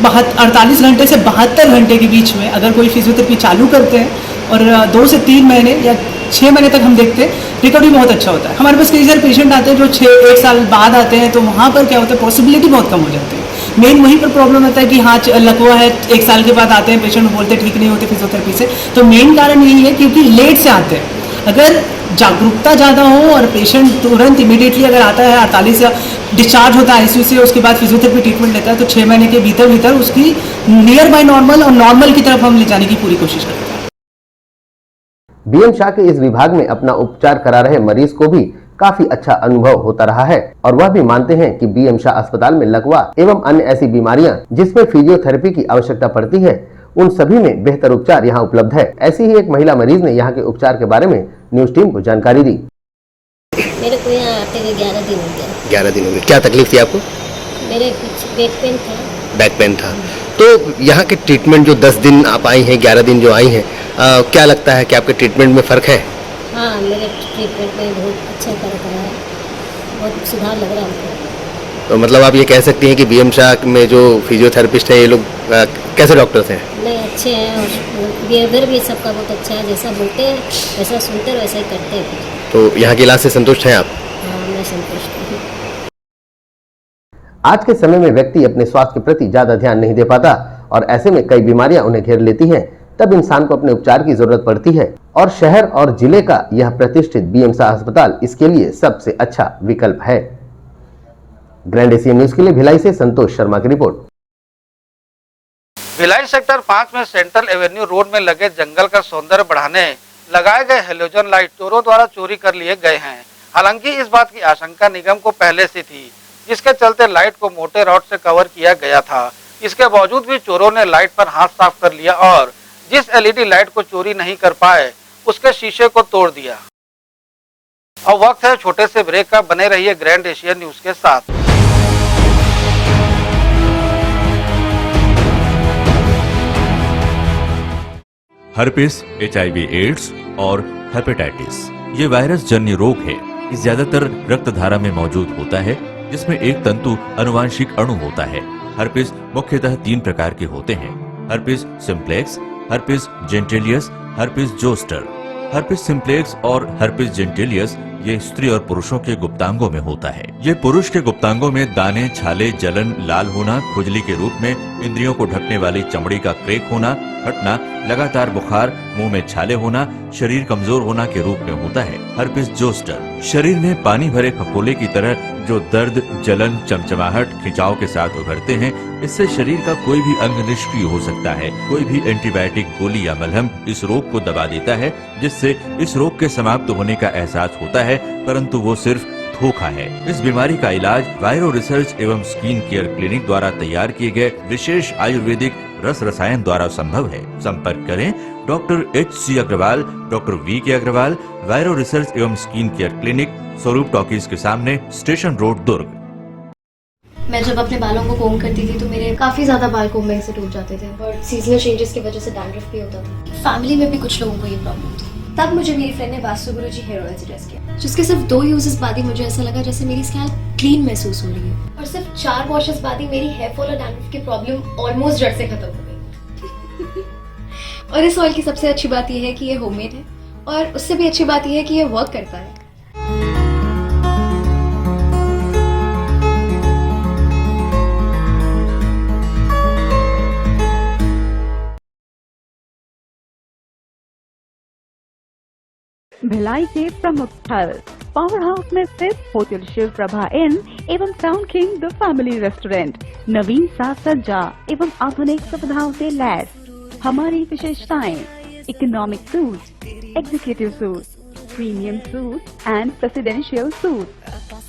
48 घंटे से 72 घंटे के बीच में अगर कोई फिजियोथेरेपी चालू करते हैं और 2 से 3 महीने या 6 महीने तक हम देखते हैं, रिकवरी बहुत अच्छा होता है। हमारे पास कई सारे पेशेंट आते हैं जो 1 साल बाद आते हैं, तो वहाँ पर क्या होता है, पॉसिबिलिटी बहुत कम हो जाती है। मेन वहीं पर प्रॉब्लम होता है कि हाँ लकवा है, 1 साल के बाद आते हैं पेशेंट, बोलते ठीक नहीं होते फिजियोथेरेपी से। तो मेन कारण यही है क्योंकि लेट से आते हैं। अगर जागरूकता ज़्यादा हो और पेशेंट तुरंत इमीडिएटली अगर आता है 48 या डिस्चार्ज होता है आईसीयू से, उसके बाद फिजियोथेरेपी ट्रीटमेंट लेता है, तो 6 महीने के भीतर उसकी नियर बाय नॉर्मल और नॉर्मल की तरफ हम ले जाने की पूरी कोशिश करते हैं। बीएम शाह के इस विभाग में अपना उपचार करा रहे मरीज को भी काफी अच्छा अनुभव होता रहा है और वह भी मानते हैं कि बीएम शाह अस्पताल में लकवा एवं अन्य ऐसी बीमारियां जिसमें फिजियोथेरेपी की आवश्यकता पड़ती है, उन सभी में बेहतर उपचार यहाँ उपलब्ध है। ऐसी ही एक महिला मरीज ने यहाँ के उपचार के बारे में न्यूज टीम को जानकारी दी। मेरे को यहाँ आते हुए 11 दिन हो गया। 11 दिन हो गए। क्या तकलीफ थी आपको? मेरे कुछ बैक पेन था। बैक पेन था। तो यहाँ के ट्रीटमेंट जो 10 दिन आप आई हैं, 11 दिन जो आई हैं, क्या लगता है कि आपके ट्रीटमेंट में फ़र्क है? हाँ, मेरे ट्रीटमेंट में बहुत अच्छा फ़र्क रहा है, बहुत सुधार लग रहा है हमको। तो मतलब आप ये कह सकती हैं कि बीएम शाह में जो फिजियोथेरेपिस्ट हैं ये लोग कैसे डॉक्टर्स हैं? नहीं, अच्छे हैं और बिहेवियर भी सबका बहुत अच्छा है। जैसा बोलते हैं वैसा सुनते हैं, वैसा ही करते हैं। तो यहाँ के इलाज से संतुष्ट हैं आप? हाँ, मैं संतुष्ट हूँ। आज के समय में व्यक्ति अपने स्वास्थ्य के प्रति ज्यादा ध्यान नहीं दे पाता और ऐसे में कई बीमारियां उन्हें घेर लेती हैं। तब इंसान को अपने उपचार की जरूरत पड़ती है और शहर और जिले का यह प्रतिष्ठित बीएम शाह अस्पताल इसके लिए सबसे अच्छा विकल्प है। ग्रैंड एशियन न्यूज के लिए भिलाई से संतोष शर्मा की रिपोर्ट। भिलाई सेक्टर 5 में सेंट्रल एवेन्यू रोड में लगे जंगल का सौंदर्य बढ़ाने लगाए गए हेलोजन लाइट चोरों द्वारा चोरी कर लिए गए हैं। हालांकि इस बात की आशंका निगम को पहले से थी, जिसके चलते लाइट को मोटे रॉड से कवर किया गया था। इसके बावजूद भी चोरों ने लाइट पर हाथ साफ कर लिया और जिस एलईडी लाइट को चोरी नहीं कर पाए उसके शीशे को तोड़ दिया। अब वक्त है छोटे से ब्रेक का। बने रहिए ग्रैंड एशियन न्यूज के साथ। हर्पिस, HIV एड्स और हेपेटाइटिस ये वायरस जन्य रोग है। ये ज्यादातर रक्त धारा में मौजूद होता है, जिसमें एक तंतु अनुवांशिक अणु होता है। हर्पिस मुख्यतः 3 प्रकार के होते हैं: herpes simplex, herpes genitalis, herpes zoster. Herpes simplex और हर्पिस जेंटिलियस ये स्त्री और पुरुषों के गुप्तांगों में होता है। ये पुरुष के गुप्तांगों में दाने, छाले, जलन, लाल होना, खुजली के रूप में, इंद्रियों को ढकने वाली चमड़ी का क्रेक होना, हटना, लगातार बुखार, मुंह में छाले होना, शरीर कमजोर होना के रूप में होता है। हर्पिस जोस्टर शरीर में पानी भरे खपोले की तरह जो दर्द, जलन, चमचमाहट, खिंचाव के साथ उभरते हैं। इससे शरीर का कोई भी अंग निष्क्रिय हो सकता है। कोई भी एंटीबायोटिक गोली या मलहम इस रोग को दबा देता है, जिससे इस रोग के समाप्त होने का एहसास होता है, परंतु वो सिर्फ धोखा है। इस बीमारी का इलाज वायरो रिसर्च एवं स्किन केयर क्लिनिक द्वारा तैयार किए गए विशेष आयुर्वेदिक रस रसायन द्वारा संभव है। संपर्क करें doctor HC Agarwal, doctor VK Agarwal, viro research एवं skin care clinic, Swaroop talkies के सामने, स्टेशन रोड, दुर्ग। मैं जब अपने बालों को कोम करती थी तो मेरे काफी ज्यादा बाल कोम्बिंग से टूट जाते थे और सीजनल चेंजेस की वजह से डैंड्रफ भी होता था। फैमिली में भी कुछ लोगों को ये प्रॉब्लम थी। तब मुझे मेरी फ्रेंड ने वास्तु गुरुजी हेयर ऑयल सजेस्ट किया, जिसके सिर्फ 2 यूजेस बाद ही मुझे ऐसा लगा जैसे मेरी स्कैल्प क्लीन महसूस हो रही है और सिर्फ 4 वॉशेस बाद ही मेरी हेयर फॉल और डैंड्रफ की प्रॉब्लम ऑलमोस्ट जड़ से खत्म हो गई। और इस ऑयल की सबसे अच्छी बात यह है कि ये होममेड है और उससे भी अच्छी बात यह है कि ये वर्क करता है। भिलाई के प्रमुख स्थल पावर हाउस में स्थित होटल शिव प्रभा इन एवं town king the family restaurant नवीन साज सज्जा एवं आधुनिक सुविधाओं से लैस। हमारी विशेषताएं: economic suite, executive suite, premium suite and presidential suite.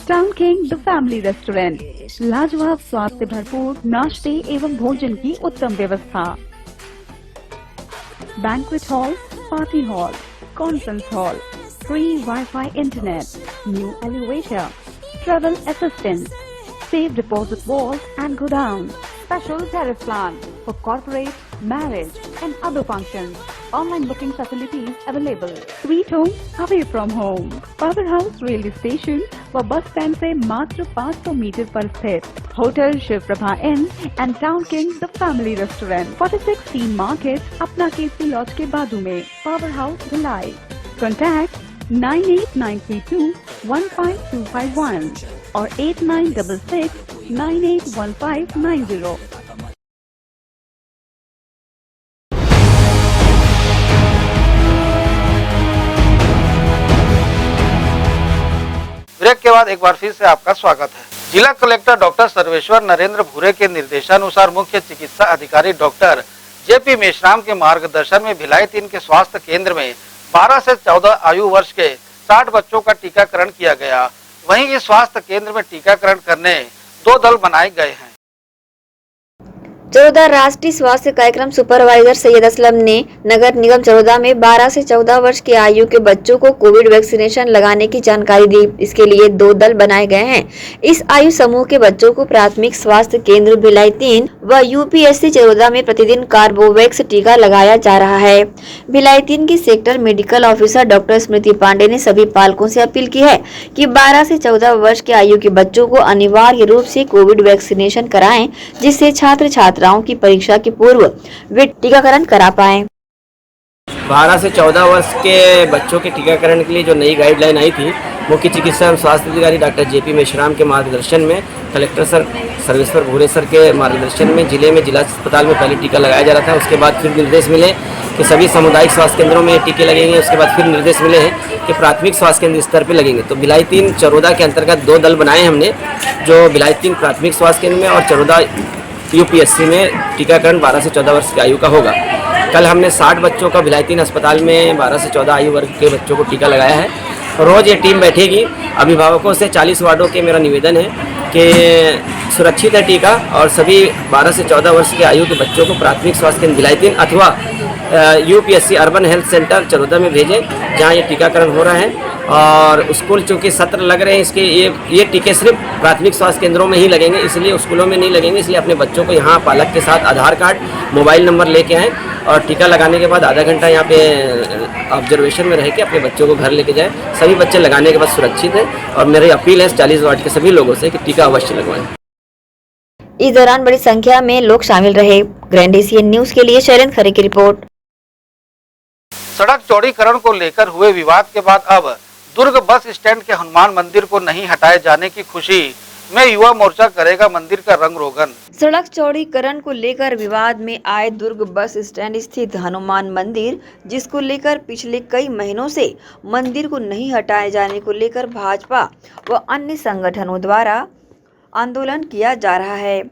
Town king the family restaurant, लाजवाब स्वाद से भरपूर नाश्ते एवं भोजन की उत्तम व्यवस्था। Banquet hall, party hall, conference hall, free Wi-Fi internet, new elevator, travel assistance, safe deposit vault and godown, special tariff plan for corporate, marriage and other functions. online booking facilities available. Sweet home away from home. Powerhouse railway station व bus stand से मात्र 500 metre पर स्थित hotel Shiv Prabha inn and town king the family restaurant 46 team market अपना KC laws के बाजू में power house Bhilai. Contact 9892215251 और 8966981590. ब्रेक के बाद एक बार फिर से आपका स्वागत है. जिला कलेक्टर डॉक्टर सर्वेश्वर नरेंद्र भूरे के निर्देशानुसार मुख्य चिकित्सा अधिकारी डॉक्टर जेपी मेश्राम के मार्गदर्शन में भिलाई 3 के स्वास्थ्य केंद्र में 12 से 14 आयु वर्ष के 60 बच्चों का टीकाकरण किया गया. वहीं इस स्वास्थ्य केंद्र में टीकाकरण करने 2 दल बनाए गए हैं. चरोदा राष्ट्रीय स्वास्थ्य कार्यक्रम सुपरवाइजर सैयद असलम ने नगर निगम चरोदा में 12 से 14 वर्ष की आयु के बच्चों को कोविड वैक्सीनेशन लगाने की जानकारी दी. इसके लिए 2 दल बनाए गए हैं. इस आयु समूह के बच्चों को प्राथमिक स्वास्थ्य केंद्र भिलाई 3 व यूपीएससी चरोदा में प्रतिदिन कार्बोवैक्स टीका लगाया जा रहा है. भिलाई 3 की सेक्टर मेडिकल ऑफिसर डॉक्टर स्मृति पांडे ने सभी पालकों से अपील की है कि 12 से 14 वर्ष की आयु के बच्चों को अनिवार्य रूप से कोविड वैक्सीनेशन कराएं, जिससे छात्र छात्राओं की परीक्षा के पूर्व वे टीकाकरण करा पाएं. 12 से 14 वर्ष के बच्चों के टीकाकरण के लिए जो नई गाइडलाइन आई थी, मुख्य चिकित्सा एवं स्वास्थ्य अधिकारी डॉक्टर जेपी मेश्राम के मार्गदर्शन में, कलेक्टर सर सर्वेश्वर भूरे सर के मार्गदर्शन में जिले में जिला अस्पताल में पहले टीका लगाया जा रहा था. उसके बाद फिर निर्देश मिले कि सभी सामुदायिक स्वास्थ्य केंद्रों में टीके लगेंगे. उसके बाद फिर निर्देश मिले हैं कि प्राथमिक स्वास्थ्य केंद्र स्तर पर लगेंगे. तो भिलाई 3 चरोदा के अंतर्गत 2 दल बनाए हमने, जो भिलाई 3 प्राथमिक स्वास्थ्य केंद्र में और चरोदा यूपीएससी में टीकाकरण 12 से 14 वर्ष की आयु का होगा. कल हमने 60 बच्चों का भिलाई 3 अस्पताल में 12 से 14 आयु वर्ग के बच्चों को टीका लगाया है. रोज़ ये टीम बैठेगी. अभिभावकों से 40 वार्डों के मेरा निवेदन है कि सुरक्षित है टीका और सभी 12 से 14 वर्ष के आयु के बच्चों को प्राथमिक स्वास्थ्य केंद्र भिलाई 3 अथवा UPSC urban health centre Charoda में भेजें, जहाँ ये टीकाकरण हो रहा है. और स्कूल चूँकि सत्र लग रहे हैं, इसके ये टीके सिर्फ प्राथमिक स्वास्थ्य केंद्रों में ही लगेंगे, इसलिए स्कूलों में नहीं लगेंगे. इसलिए अपने बच्चों को यहाँ पालक के साथ आधार कार्ड, मोबाइल नंबर लेके आएँ और टीका लगाने के बाद आधा घंटा यहाँ पे ऑब्जर्वेशन में रह के अपने बच्चों को घर लेके जाएँ. सभी बच्चे लगाने के बाद सुरक्षित हैं और मेरी अपील है 40 वार्ड के सभी लोगों से कि टीका अवश्य लगवाएं. इस दौरान बड़ी संख्या में लोग शामिल रहे. ग्रैंड एशियन न्यूज के लिए शैलेंद्र खरे की रिपोर्ट. सड़क चौड़ीकरण को लेकर हुए विवाद के बाद अब दुर्ग बस स्टैंड के हनुमान मंदिर को नहीं हटाए जाने की खुशी में युवा मोर्चा करेगा मंदिर का रंग रोगन. सड़क चौड़ीकरण को लेकर विवाद में आए दुर्ग बस स्टैंड स्थित हनुमान मंदिर, जिसको लेकर पिछले कई महीनों से मंदिर को नहीं हटाए जाने को लेकर भाजपा व अन्य संगठनों द्वारा आंदोलन किया जा रहा है,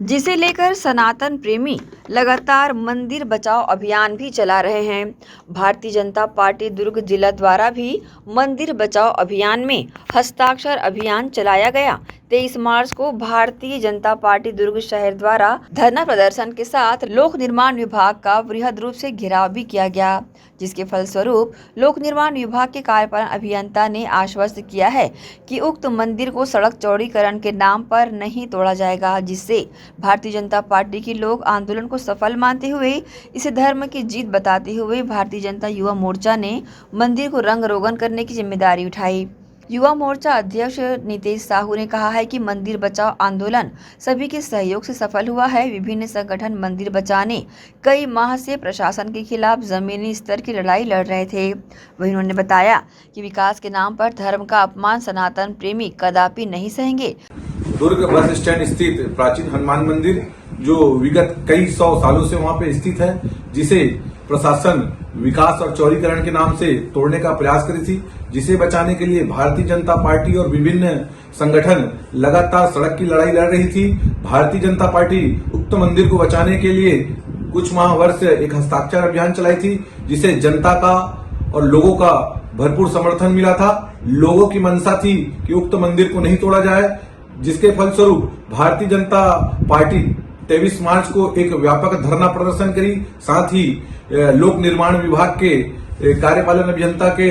जिसे लेकर सनातन प्रेमी लगातार मंदिर बचाओ अभियान भी चला रहे हैं. भारतीय जनता पार्टी दुर्ग जिला द्वारा भी मंदिर बचाओ अभियान में हस्ताक्षर अभियान चलाया गया. 23 मार्च को भारतीय जनता पार्टी दुर्ग शहर द्वारा धरना प्रदर्शन के साथ लोक निर्माण विभाग का वृहद रूप से घेराव भी किया गया, जिसके फलस्वरूप लोक निर्माण विभाग के कार्यपालन अभियंता ने आश्वस्त किया है कि उक्त मंदिर को सड़क चौड़ीकरण के नाम पर नहीं तोड़ा जाएगा, जिससे भारतीय जनता पार्टी के लोग आंदोलन को सफल मानते हुए इसे धर्म की जीत बताते हुए भारतीय जनता युवा मोर्चा ने मंदिर को रंग रोगन करने की जिम्मेदारी उठाई. युवा मोर्चा अध्यक्ष नितेश साहू ने कहा है कि मंदिर बचाओ आंदोलन सभी के सहयोग से सफल हुआ है. विभिन्न संगठन मंदिर बचाने कई माह से प्रशासन के खिलाफ जमीनी स्तर की लड़ाई लड़ रहे थे. वहीं उन्होंने बताया कि विकास के नाम पर धर्म का अपमान सनातन प्रेमी कदापि नहीं सहेंगे. दुर्ग बस स्टैंड स्थित प्राचीन हनुमान मंदिर जो विगत कई 100 सालों से वहां पे स्थित है, जिसे प्रशासन विकास और चौड़ीकरण के नाम से तोड़ने का प्रयास करी थी, जिसे बचाने के लिए भारतीय जनता पार्टी और विभिन्न संगठन लगातार सड़क की लड़ाई लड़ रही थी. भारतीय जनता पार्टी उक्त मंदिर को बचाने के लिए कुछ माह वर्ष एक हस्ताक्षर अभियान चलाई थी, जिसे जनता का और लोगों का भरपूर समर्थन मिला था. लोगों की मंशा थी कि उक्त मंदिर को नहीं तोड़ा जाए, जिसके फलस्वरूप भारतीय जनता पार्टी 23 मार्च को एक व्यापक धरना प्रदर्शन करी. साथ ही लोक निर्माण विभाग के कार्यपालन अभियंता के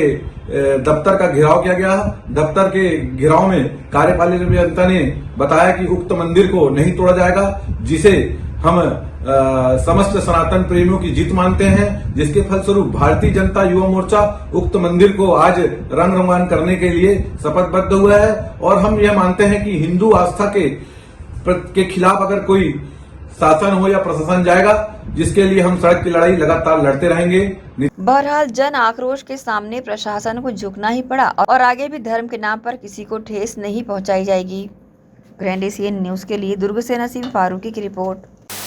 दफ्तर का घेराव किया गया. दफ्तर के घेराव में कार्यपालन अभियंता ने बताया कि उक्त मंदिर को नहीं तोड़ा जाएगा, जिसे हम समस्त सनातन प्रेमियों की जीत मानते हैं, जिसके फलस्वरूप भारतीय जनता युवा मोर्चा उक्त मंदिर को आज रंग रोगान करने के लिए शपथबद्ध हुआ है। और हम यह मानते हैं कि हिंदू आस्था के खिलाफ अगर कोई शासन हो या प्रशासन जाएगा, जिसके लिए हम सड़क की लड़ाई लगातार लड़ते रहेंगे। बहरहाल जन आक्रोश के सामने प्रशासन को झुकना ही पड़ा और आगे भी धर्म के नाम पर किसी को ठेस नहीं पहुंचाई जाएगी। ग्रैंड एशियन न्यूज के लिए दुर्ग से नसीम फारूकी की रिपोर्ट।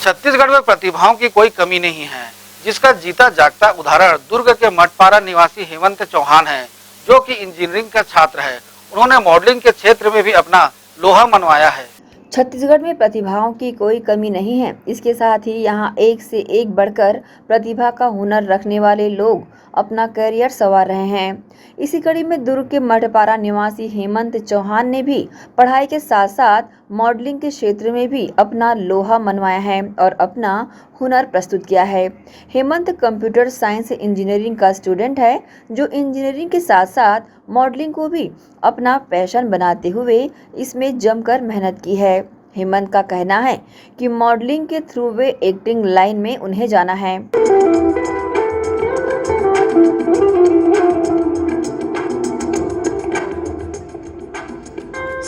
छत्तीसगढ़ में प्रतिभाओं की कोई कमी नहीं है, जिसका जीता जागता उदाहरण दुर्ग के मठपारा निवासी हेमंत चौहान है, जो कि इंजीनियरिंग का छात्र है। उन्होंने मॉडलिंग के क्षेत्र में भी अपना लोहा मनवाया है। छत्तीसगढ़ में प्रतिभाओं की कोई कमी नहीं है, इसके साथ ही यहाँ एक से एक बढ़कर प्रतिभा का हुनर रखने वाले लोग अपना करियर संवार रहे हैं। इसी कड़ी में दुर्ग के मठपारा निवासी हेमंत चौहान ने भी पढ़ाई के साथ साथ मॉडलिंग के क्षेत्र में भी अपना लोहा मनवाया है और अपना हुनर प्रस्तुत किया है। हेमंत कंप्यूटर साइंस इंजीनियरिंग का स्टूडेंट है, जो इंजीनियरिंग के साथ साथ मॉडलिंग को भी अपना पैशन बनाते हुए इसमें जमकर मेहनत की है। हेमंत का कहना है कि मॉडलिंग के थ्रू वे एक्टिंग लाइन में उन्हें जाना है।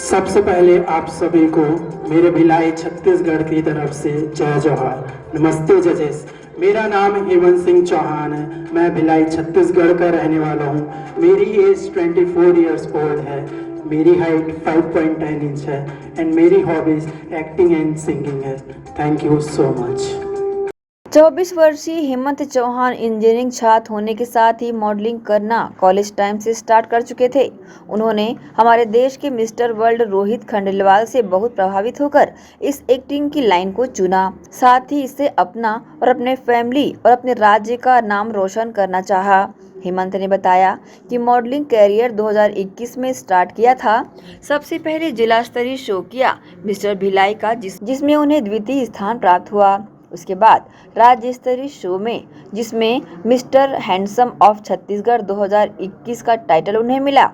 सबसे पहले आप सभी को मेरे भिलाई छत्तीसगढ़ की तरफ से जय जोहार। नमस्ते जजेस, मेरा नाम हेमंत सिंह चौहान है। मैं भिलाई छत्तीसगढ़ का रहने वाला हूँ। मेरी एज 24 इयर्स ओल्ड है। मेरी हाइट 5.10 इंच है एंड मेरी हॉबीज एक्टिंग एंड सिंगिंग है। Thank you so much. 24 वर्षीय हेमंत चौहान इंजीनियरिंग छात्र होने के साथ ही मॉडलिंग करना कॉलेज टाइम से स्टार्ट कर चुके थे। उन्होंने हमारे देश के मिस्टर वर्ल्ड रोहित खंडेलवाल से बहुत प्रभावित होकर इस एक्टिंग की लाइन को चुना। साथ ही इससे अपना और अपने फैमिली और अपने राज्य का नाम रोशन करना चाहा। हेमंत ने बताया कि मॉडलिंग कैरियर 2021 में स्टार्ट किया था। सबसे पहले जिला स्तरीय शो किया मिस्टर भिलाई का, जिसमें उन्हें द्वितीय स्थान प्राप्त हुआ। उसके बाद राज्य स्तरीय शो में, जिसमें मिस्टर हैंडसम ऑफ छत्तीसगढ़ 2021 का टाइटल उन्हें मिला।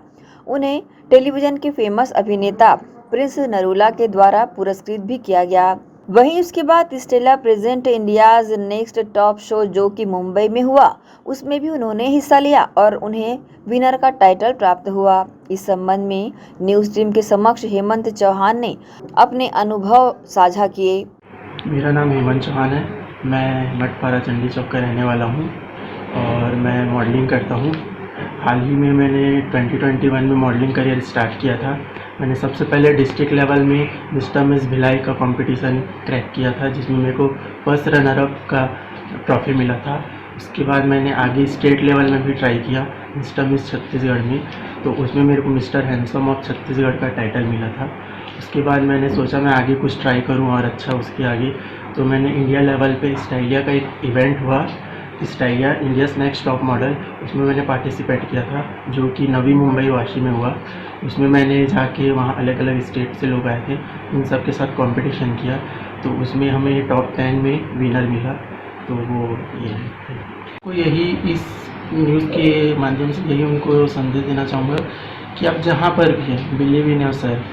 उन्हें टेलीविजन के फेमस अभिनेता प्रिंस नरूला के द्वारा पुरस्कृत भी किया गया। वहीं उसके बाद Stella present India's next top show, जो कि मुंबई में हुआ, उसमें भी उन्होंने हिस्सा लिया और उन्हें विनर का टाइटल प्राप्त हुआ। इस संबंध में न्यूज टीम के समक्ष हेमंत चौहान ने अपने अनुभव साझा किए। मेरा नाम हेमंत चौहान है। मैं मठपारा चंडी चौक का रहने वाला हूँ और मैं मॉडलिंग करता हूँ। हाल ही में मैंने 2021 में मॉडलिंग करियर स्टार्ट किया था। मैंने सबसे पहले डिस्ट्रिक्ट लेवल में मिस्टर मिस भिलाई का कंपटीशन क्रैक किया था, जिसमें मेरे को फर्स्ट रनर अप का ट्रॉफी मिला था। उसके बाद मैंने आगे स्टेट लेवल में भी ट्राई किया मिस्टर मिस छत्तीसगढ़ में, तो उसमें मेरे को मिस्टर हैंडसम ऑफ छत्तीसगढ़ का टाइटल मिला था। उसके बाद मैंने सोचा मैं आगे कुछ ट्राई करूं और अच्छा उसके आगे, तो मैंने इंडिया लेवल पे स्टाइलिया का एक इवेंट हुआ, स्टाइलिया इंडियाज़ नेक्स्ट टॉप मॉडल, उसमें मैंने पार्टिसिपेट किया था, जो कि नवी मुंबई वाशी में हुआ। उसमें मैंने जाके वहाँ अलग अलग स्टेट से लोग आए थे, उन सब के साथ कंपटीशन किया, तो उसमें हमें टॉप 10 में विनर मिला। तो वो ये है। तो यही इस न्यूज़ के माध्यम से यही उनको संदेश देना चाहूँगा कि आप जहाँ पर भी हैं, बिलीव इन योरसेल्फ,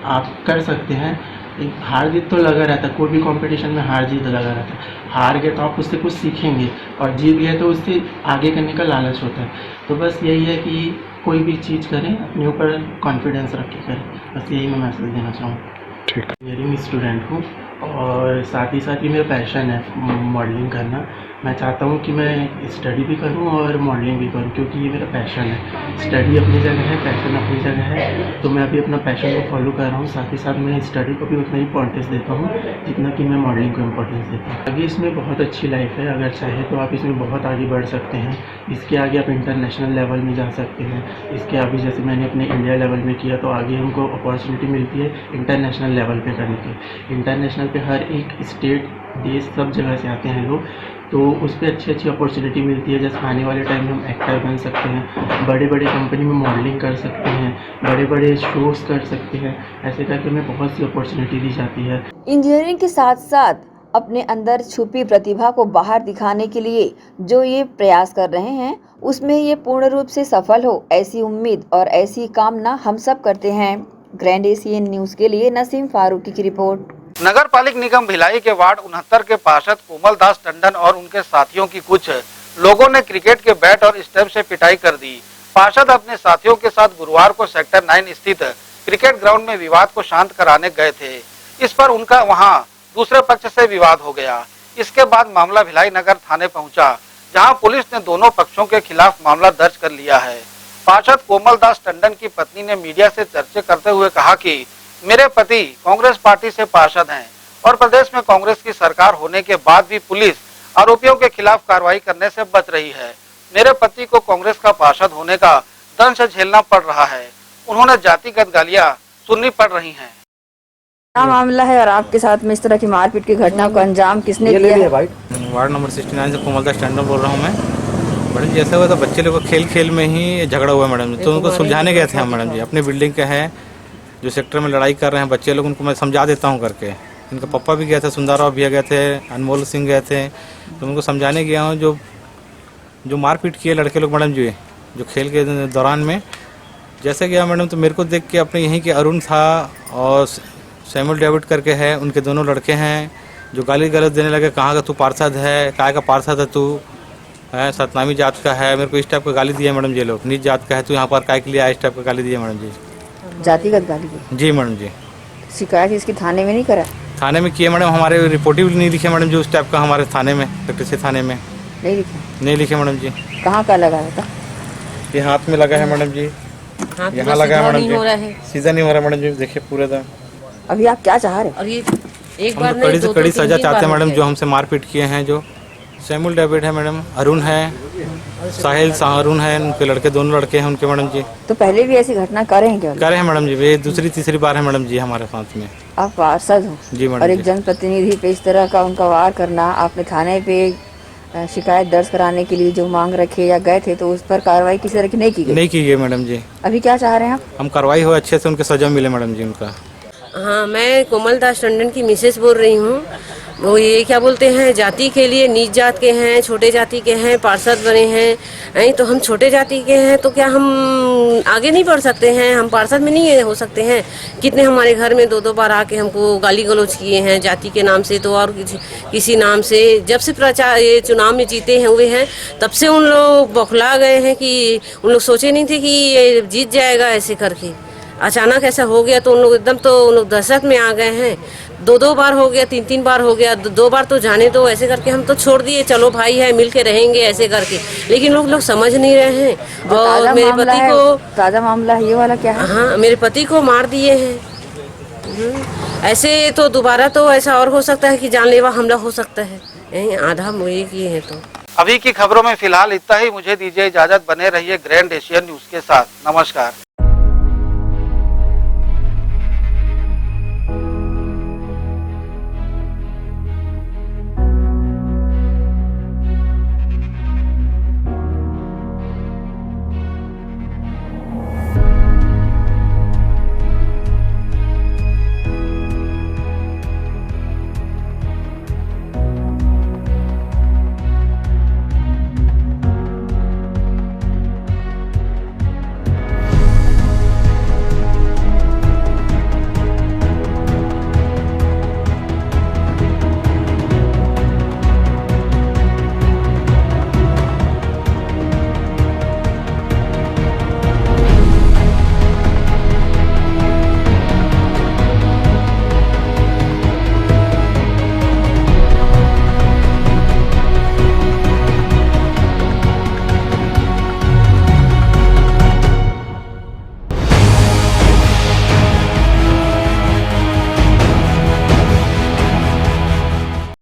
आप कर सकते हैं। एक हार जीत तो लगा रहता है, कोई भी कंपटीशन में हार जीत लगा रहता है। हार गए तो आप उससे कुछ सीखेंगे और जीत गए तो उससे आगे करने का लालच होता है। तो बस यही है कि कोई भी चीज़ करें, अपने ऊपर कॉन्फिडेंस रख के करें। बस यही मैं मैसेज देना चाहूँगा। इंजीनियरिंग स्टूडेंट हूँ और साथ ही मेरा पैशन है मॉडलिंग करना। मैं चाहता हूँ कि मैं स्टडी भी करूँ और मॉडलिंग भी करूँ, क्योंकि ये मेरा पैशन है। स्टडी अपनी जगह है, पैशन अपनी जगह है, तो मैं अभी अपना पैशन को फॉलो कर रहा हूँ। साथ ही साथ मैं स्टडी को भी उतना ही इम्पोर्टेंस देता हूँ जितना कि मैं मॉडलिंग को इम्पोर्टेंस देता हूँ। अभी इसमें बहुत अच्छी लाइफ है, अगर चाहे तो आप इसमें बहुत आगे बढ़ सकते हैं। इसके आगे आप इंटरनेशनल लेवल में जा सकते हैं। इसके आगे जैसे मैंने अपने इंडिया लेवल में किया, तो आगे हमको अपॉर्चुनिटी मिलती है इंटरनेशनल लेवल पे करने की। इंटरनेशनल पे हर एक स्टेट, देश, सब जगह से आते हैं लोग, तो उस पर अच्छी अपॉर्चुनिटी मिलती है। जैसे आने वाले टाइम में हम एक्टर बन सकते हैं, बड़े बड़े कंपनी में मॉडलिंग कर सकते हैं, बड़े बड़े शोज कर सकते हैं। ऐसे करके हमें बहुत सी अपॉर्चुनिटी दी जाती है। इंजीनियरिंग के साथ साथ अपने अंदर छुपी प्रतिभा को बाहर दिखाने के लिए जो ये प्रयास कर रहे हैं, उसमें ये पूर्ण रूप से सफल हो, ऐसी उम्मीद और ऐसी कामना हम सब करते हैं। ग्रैंड एशियन न्यूज़ के लिए नसीम फारूकी की रिपोर्ट। नगर पालिक निगम भिलाई के वार्ड 69 के पार्षद कोमल दास टंडन और उनके साथियों की कुछ लोगों ने क्रिकेट के बैट और स्टंप से पिटाई कर दी। पार्षद अपने साथियों के साथ गुरुवार को सेक्टर 9 स्थित क्रिकेट ग्राउंड में विवाद को शांत कराने गए थे। इस पर उनका वहां दूसरे पक्ष से विवाद हो गया। इसके बाद मामला भिलाई नगर थाने पहुंचा, जहां पुलिस ने दोनों पक्षों के खिलाफ मामला दर्ज कर लिया है। पार्षद कोमल दास टंडन की पत्नी ने मीडिया से चर्चा करते हुए कहा कि मेरे पति कांग्रेस पार्टी से पार्षद हैं और प्रदेश में कांग्रेस की सरकार होने के बाद भी पुलिस आरोपियों के खिलाफ कार्रवाई करने से बच रही है। मेरे पति को कांग्रेस का पार्षद होने का दंश झेलना पड़ रहा है। उन्होंने जातिगत गालियां सुननी पड़ रही हैं। क्या मामला है और आपके साथ में इस तरह की मारपीट की घटना को अंजाम किसने दिया है? वार्ड नंबर 69 से कोमल दास टंडन बोल रहा हूँ मैं। मैडम जी ऐसा हुआ था, बच्चे लोग को खेल खेल में ही झगड़ा हुआ मैडम जी, तो उनको सुलझाने गए थे हम मैडम जी। अपने बिल्डिंग के हैं जो सेक्टर में लड़ाई कर रहे हैं बच्चे लोग, उनको मैं समझा देता हूँ करके। इनका पापा भी गए थे, सुंदरराव भैया गए थे, अनमोल सिंह गए थे, तो उनको समझाने गया हूँ। जो मारपीट किए लड़के लोग मैडम जी जो खेल के दौरान में जैसे गया मैडम, तो मेरे को देख के अपने यहीं के अरुण था और सैमुअल डेविड करके है, उनके दोनों लड़के हैं जो गाली गलौज देने लगे। कहाँ का तू पार्षद है, काय का पार्षद है तू, है सतनामी जात का है। मेरे को इस टाइप का गाली दिया मैडम जी लोग, नीच जात का है तू, यहाँ पर काय के लिए आया, इस टाइप का गाली दिया मैडम जी। जातिगत गाली दी? जी मैडम जी। शिकायत इसकी थाने में नहीं करा? थाने में किए मैडम, हमारे रिपोर्ट भी नहीं लिखे मैडम जी उस टाइप का हमारे थाने में, सेक्रेटरी थाने में नहीं लिखे? नहीं लिखे मैडम जी। कहाँ का लगाया था? ये हाथ में लगा है मैडम जी, यहाँ लगा है मैडम जी, सीधा नहीं हो रहा मैडम जी, देखिए पूरे दम। अभी आप क्या चाह रहे हैं? और ये एक हम बार कड़ी से कड़ी सजा चाहते हैं मैडम। जो जो हमसे मारपीट किए हैं, जो सैमुअल डेविड है मैडम, अरुण है, साहिल अरुण है, उनके लड़के दोनों लड़के हैं उनके मैडम जी। तो पहले भी ऐसी घटना करे हैं क्या? करे हैं मैडम जी, ये दूसरी तीसरी बार है मैडम जी हमारे साथ में। आप पार्षद हो जी मैडम और एक जी। जनप्रतिनिधि पे इस तरह का उनका वार करना, आपने थाने पे शिकायत दर्ज कराने के लिए जो मांग रखे या गए थे, तो उस पर कार्रवाई किसी तरह की नहीं की गई? नहीं की गई मैडम जी। अभी क्या चाह रहे हैं आप? हम कार्रवाई हो अच्छे से, उनके सजा मिले मैडम जी उनका। हाँ, मैं कोमल दास टंडन की मिसेस बोल रही हूँ। वो ये क्या बोलते हैं, जाति के लिए नीच जात के हैं, छोटे जाति के हैं, पार्षद बने हैं। नहीं तो हम छोटे जाति के हैं तो क्या हम आगे नहीं बढ़ सकते हैं? हम पार्षद में नहीं हो सकते हैं? कितने हमारे घर में दो बार आके हमको गाली गलौज किए हैं जाति के नाम से, तो और किसी नाम से। जब से प्रचार ये चुनाव में जीते हैं हुए हैं, तब से उन लोग बौखला गए हैं कि उन लोग सोचे नहीं थे कि ये जीत जाएगा ऐसे करके। अचानक ऐसा हो गया तो उन लोग एकदम तो उन लोग दहशत में आ गए हैं। दो बार हो गया, तीन बार हो गया, दो बार तो जाने दो, ऐसे करके हम तो छोड़ दिए, चलो भाई है मिल के रहेंगे ऐसे करके। लेकिन लोग समझ नहीं रहे हैं। और मेरे पति को ताज़ा मामला है ये वाला क्या है? हाँ, मेरे पति को मार दिए हैं। ऐसे तो दोबारा तो ऐसा और हो सकता है कि जानलेवा हमला हो सकता है। आधा मुझे किए हैं। तो अभी की खबरों में फिलहाल इतना ही। मुझे दीजिए इजाजत, बने रहिए ग्रैंड एशियन न्यूज के साथ। नमस्कार।